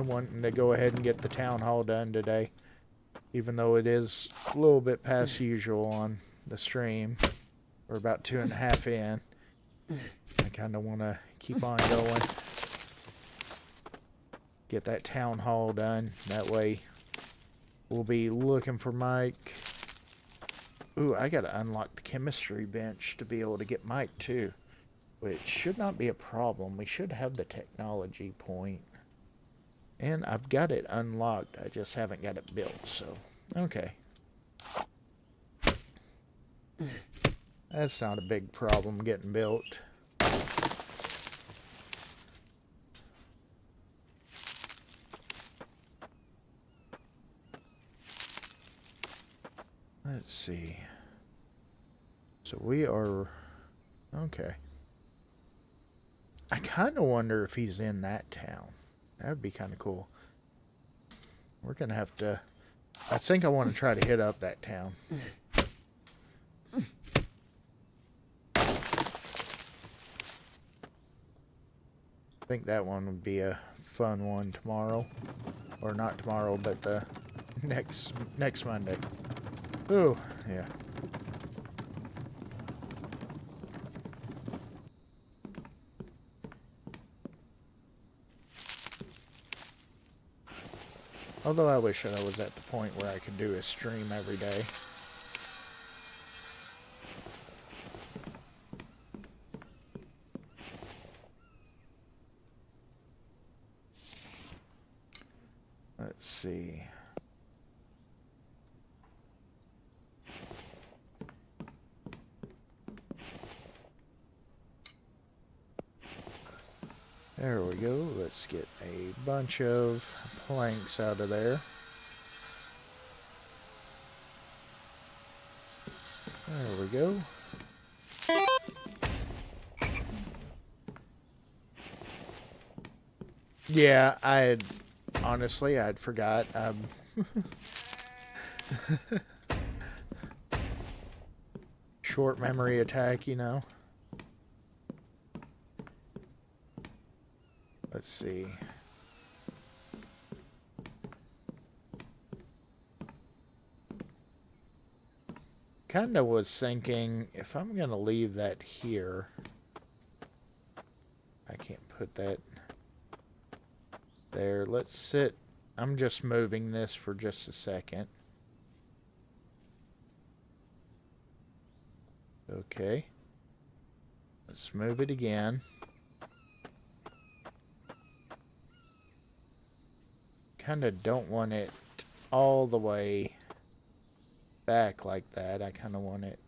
of wanting to go ahead and get the town hall done today. Even though it is a little bit past usual on the stream. We're about 2.5 in. I kind of want to keep on going. Get that town hall done. That way we'll be looking for Mike. Ooh, I got to unlock the chemistry bench to be able to get Mike too. Which should not be a problem. We should have the technology point. And I've got it unlocked. I just haven't got it built, so Okay. That's not a big problem getting built. Let's see. So we are... Okay. I kind of wonder if he's in that town. That would be kind of cool. We're going to have to... I think I want to try to hit up that town. I think that one would be a fun one tomorrow. Or not tomorrow, but the next Monday. Ooh, yeah. Although I wish I was at the point where I could do a stream every day. Let's see. There we go. Let's get a bunch of planks out of there. There we go. Yeah, honestly, I'd forgot. Short memory attack, you know. Let's see. Kinda was thinking, if I'm gonna leave that here, I can't put that there. Let's sit. I'm just moving this for just a second. Okay. Let's move it again. Kinda don't want it all the way back like that. I kinda want it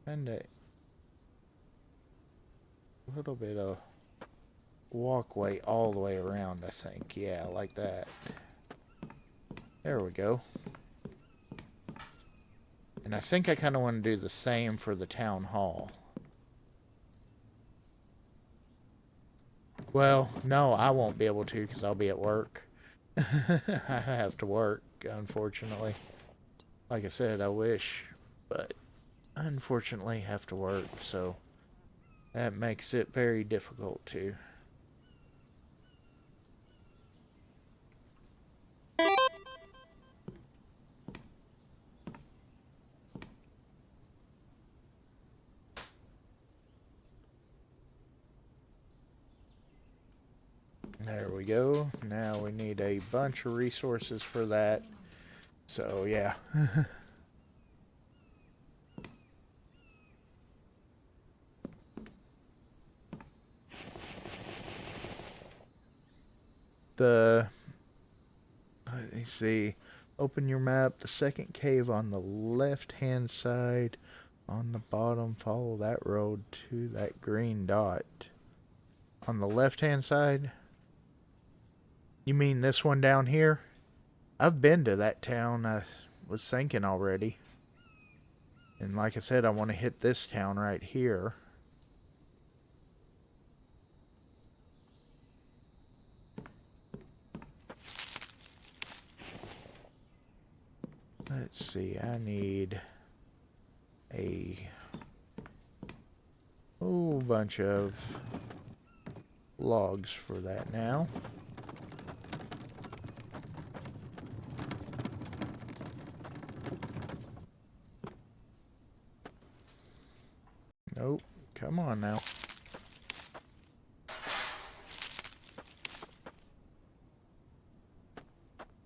kinda a little bit of walkway all the way around, I think. Yeah, like that. There we go. And I think I kind of want to do the same for the town hall. Well, no, I won't be able to because I'll be at work. I have to work, unfortunately. Like I said, I wish, but unfortunately have to work, so that makes it very difficult to. There we go. Now we need a bunch of resources for that. So, yeah. Let me see. Open your map. The second cave on the left-hand side. On the bottom, follow that road to that green dot. On the left-hand side? You mean this one down here? I've been to that town, I was thinking already. And like I said, I want to hit this town right here. Let's see, I need a whole bunch of logs for that now. Nope, come on now.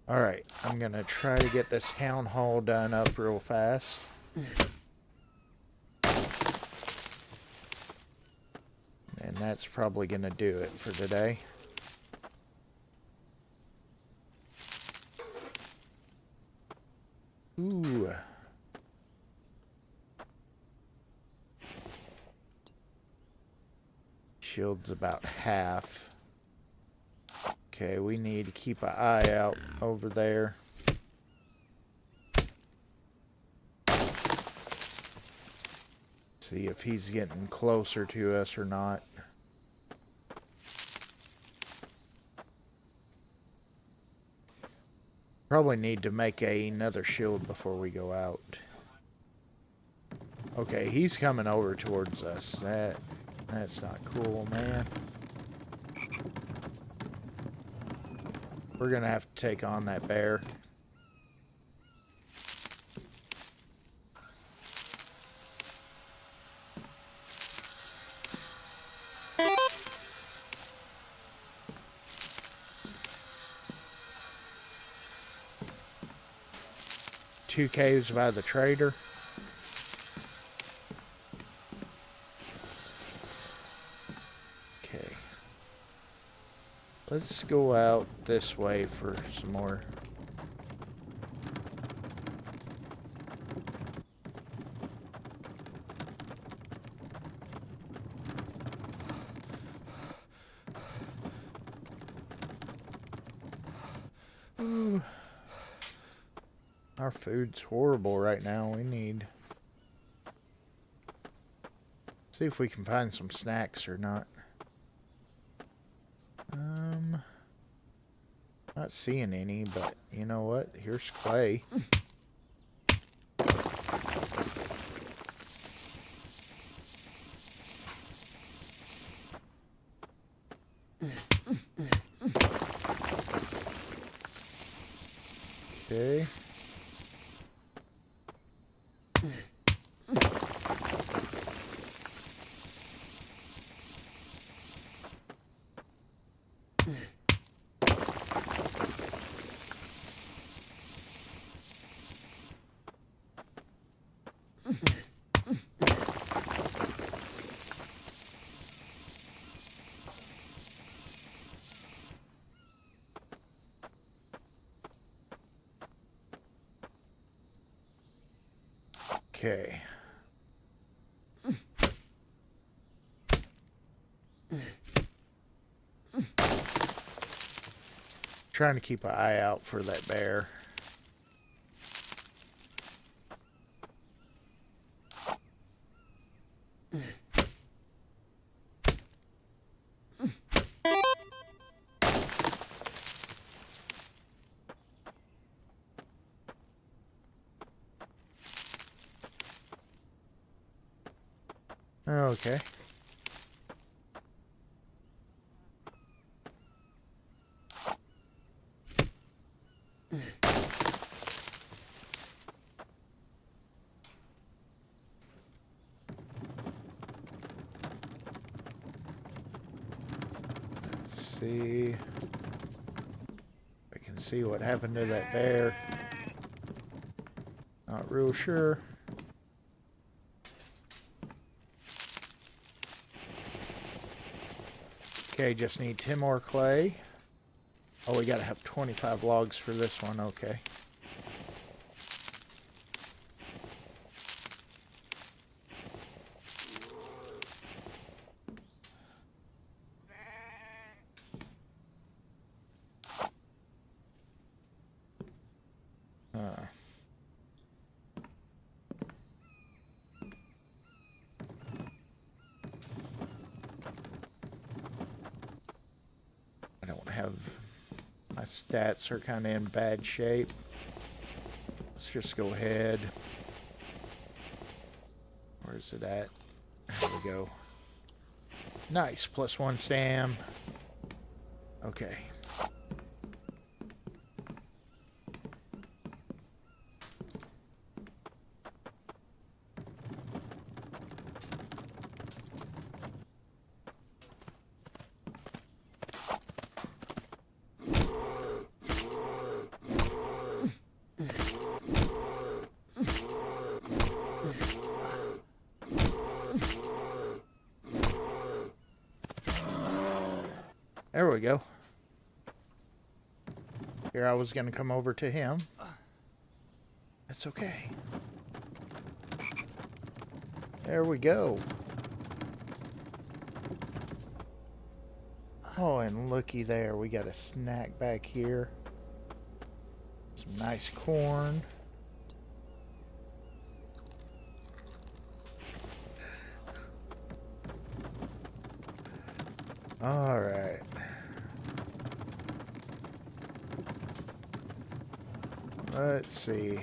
Alright, I'm gonna try to get this town hall done up real fast. And that's probably gonna do it for today. Ooh. Shield's about half. Okay, we need to keep an eye out over there. See if he's getting closer to us or not. Probably need to make another shield before we go out. Okay, he's coming over towards us. That's not cool, man. We're gonna have to take on that bear. Two caves by the trader. Okay. Let's go out this way for some more. Ooh. Our food's horrible right now. We need... See if we can find some snacks or not. Not seeing any, but you know what? Here's clay. Okay. Okay. Trying to keep an eye out for that bear. Okay. Let's see. I can see what happened to that bear. Not real sure. Okay, just need 10 more clay. Oh, we gotta have 25 logs for this one, okay. I don't have... My stats are kind of in bad shape. Let's just go ahead. Where's it at? There we go. Nice, +1 stam. Okay. There we go. Here I was going to come over to him. That's okay. There we go. Oh, and looky there. We got a snack back here. Some nice corn. All right. Let's see.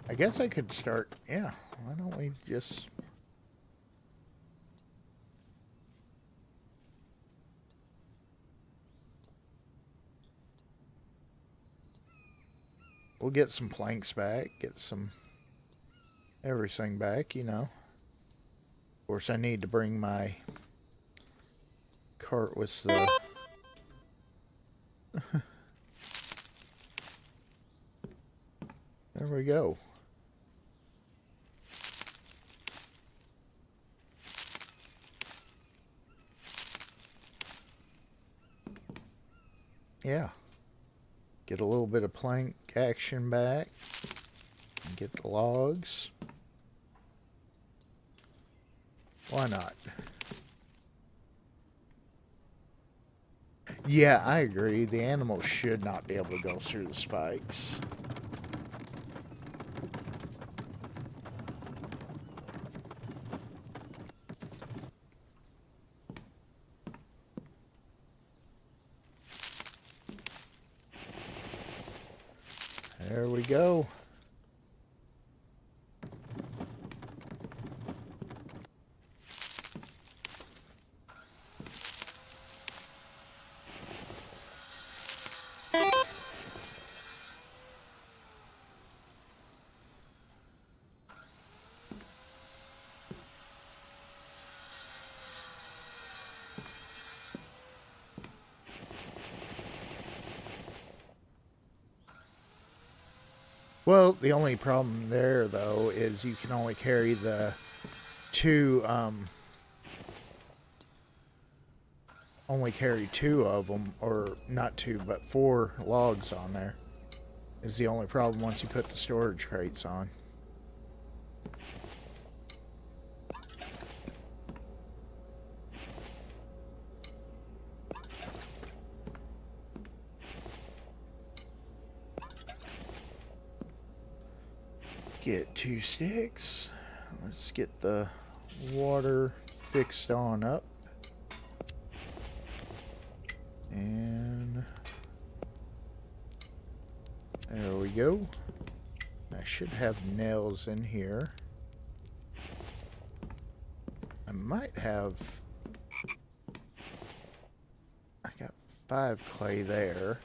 I guess I could start. Yeah. Why don't we just... We'll get some planks back. Get some... everything back, you know. Of course, I need to bring my cart with the... There we go. Yeah. Get a little bit of plank action back. And get the logs. Why not? Yeah, I agree. The animals should not be able to go through the spikes. There we go. Well, the only problem there, though, is you can only carry the two, only carry two of them, or not two, but 4 logs on there. Is the only problem once you put the storage crates on. Get 2 sticks. Let's get the water fixed on up. And there we go. I should have nails in here. I might have... I got 5 clay there.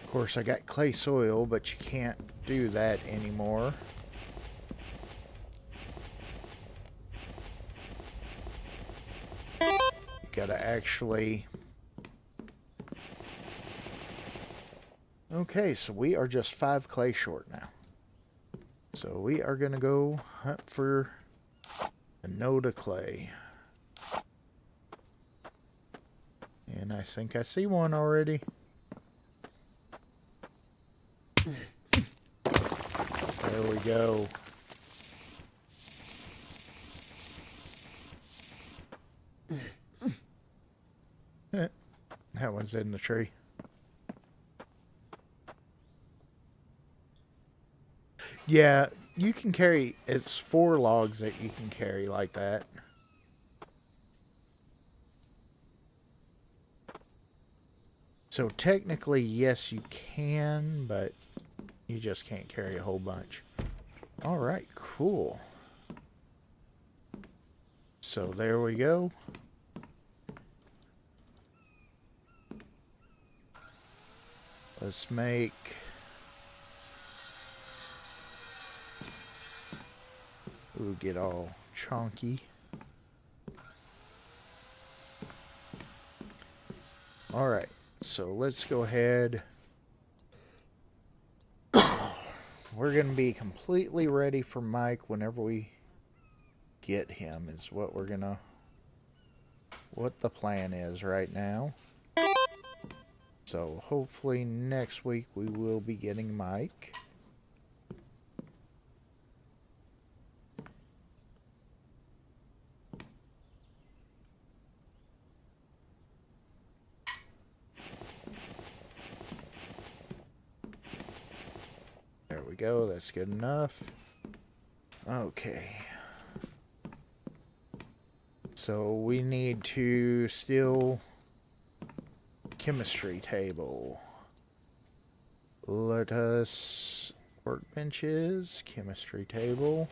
Of course, I got clay soil, but you can't do that anymore. You gotta actually... Okay, so we are just 5 clay short now. So we are gonna go hunt for a node of clay. And I think I see one already. There we go. That one's in the tree. Yeah, you can carry, it's 4 logs that you can carry like that. So technically, yes, you can, but you just can't carry a whole bunch. All right, cool. So there we go. Let's make... Ooh, get all chunky. All right, so let's go ahead. We're going to be completely ready for Mike whenever we get him, is what we're going to... what the plan is right now. So hopefully next week we will be getting Mike. There we go, that's good enough. Okay. So we need to steal chemistry table. Let us workbenches, chemistry table.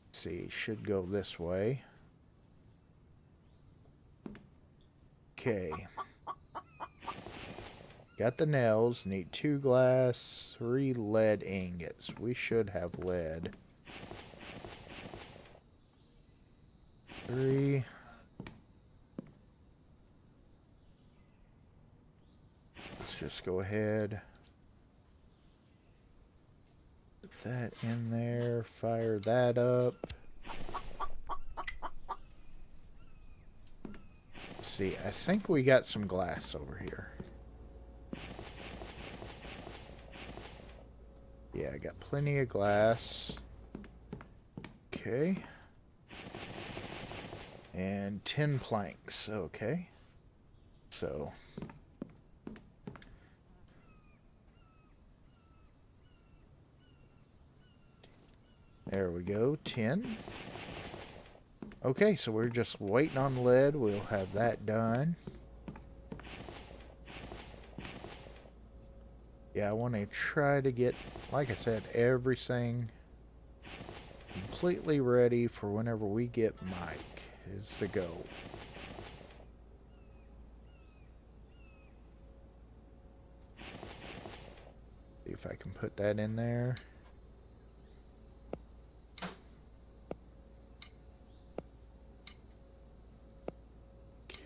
Let's see, should go this way. Okay. Got the nails, need 2 glass, 3 lead ingots. We should have lead. 3. Let's just go ahead. Put that in there, fire that up. Let's see, I think we got some glass over here. Yeah, I got plenty of glass. Okay. And 10 planks. Okay. So. There we go. 10. Okay, so we're just waiting on lead. We'll have that done. Yeah, I want to try to get, like I said, everything completely ready for whenever we get Mike is the goal. See if I can put that in there.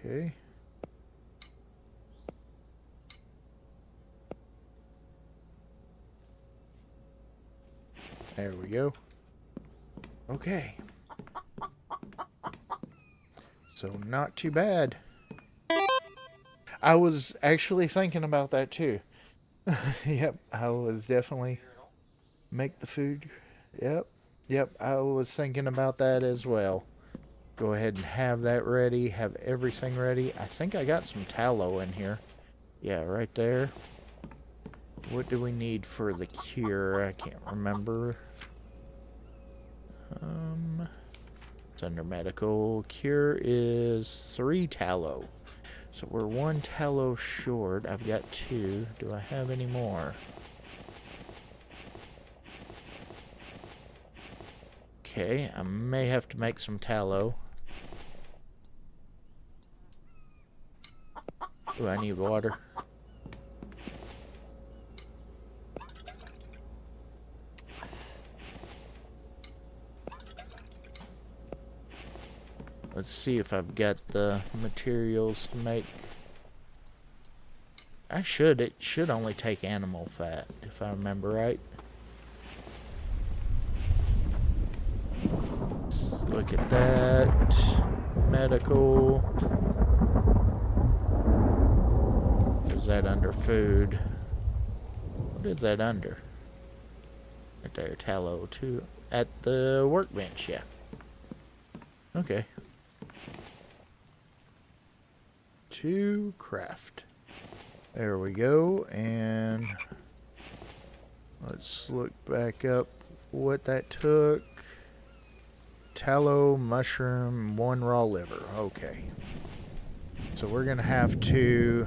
Okay. There we go. Okay. So not too bad. I was actually thinking about that too. Yep, I was definitely make the food. Yep, I was thinking about that as well. Go ahead and have that ready, have everything ready. I think I got some tallow in here. Yeah, right there. What do we need for the cure? I can't remember. It's under medical. Cure is 3 tallow. So we're 1 tallow short. I've got 2. Do I have any more? Okay, I may have to make some tallow. Ooh, I need water. Let's see if I've got the materials to make. It should only take animal fat, if I remember right. Let's look at that. Medical. Is that under food? What is that under? Right there, tallow too. At the workbench, yeah. Okay. To craft. There we go, and let's look back up what that took. Tallow, mushroom, 1 raw liver. Okay. So we're gonna have to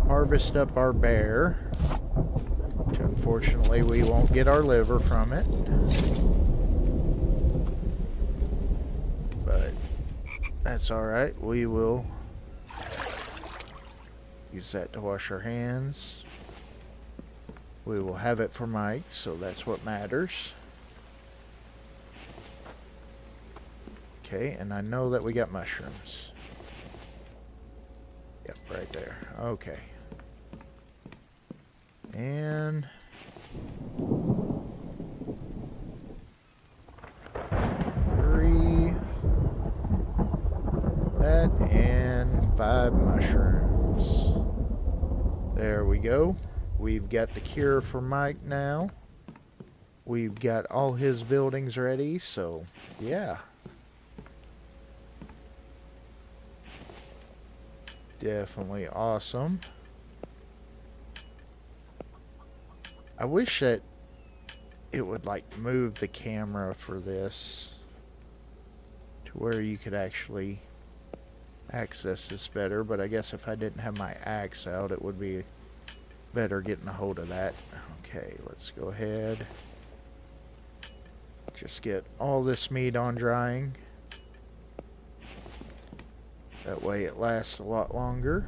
harvest up our bear, which unfortunately we won't get our liver from it. But that's alright, we will use that to wash our hands. We will have it for Mike, so that's what matters. Okay, and I know that we got mushrooms. Yep, right there. Okay. And That and 5 mushrooms. There we go. We've got the cure for Mike now. We've got all his buildings ready, so yeah. Definitely awesome. I wish that it would like move the camera for this to where you could actually access this better, but I guess if I didn't have my axe out, it would be better getting a hold of that. Okay, let's go ahead. Just get all this meat on drying. That way it lasts a lot longer.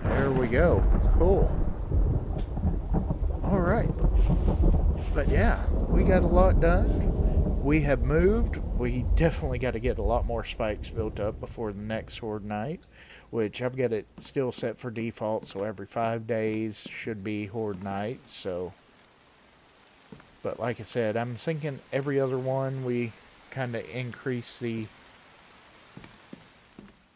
There we go. Cool. Alright. But yeah, we got a lot done. We have moved. We definitely got to get a lot more spikes built up before the next horde night, which I've got it still set for default, so every 5 days should be horde night. So, but like I said, I'm thinking every other one we kind of increase the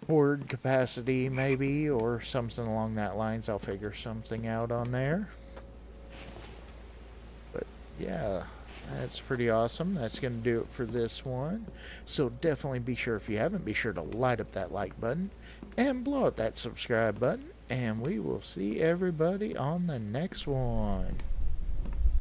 horde capacity maybe, or something along that lines. I'll figure something out on there. But yeah, that's pretty awesome. That's going to do it for this one. So definitely be sure, if you haven't, be sure to light up that like button and blow up that subscribe button. And we will see everybody on the next one.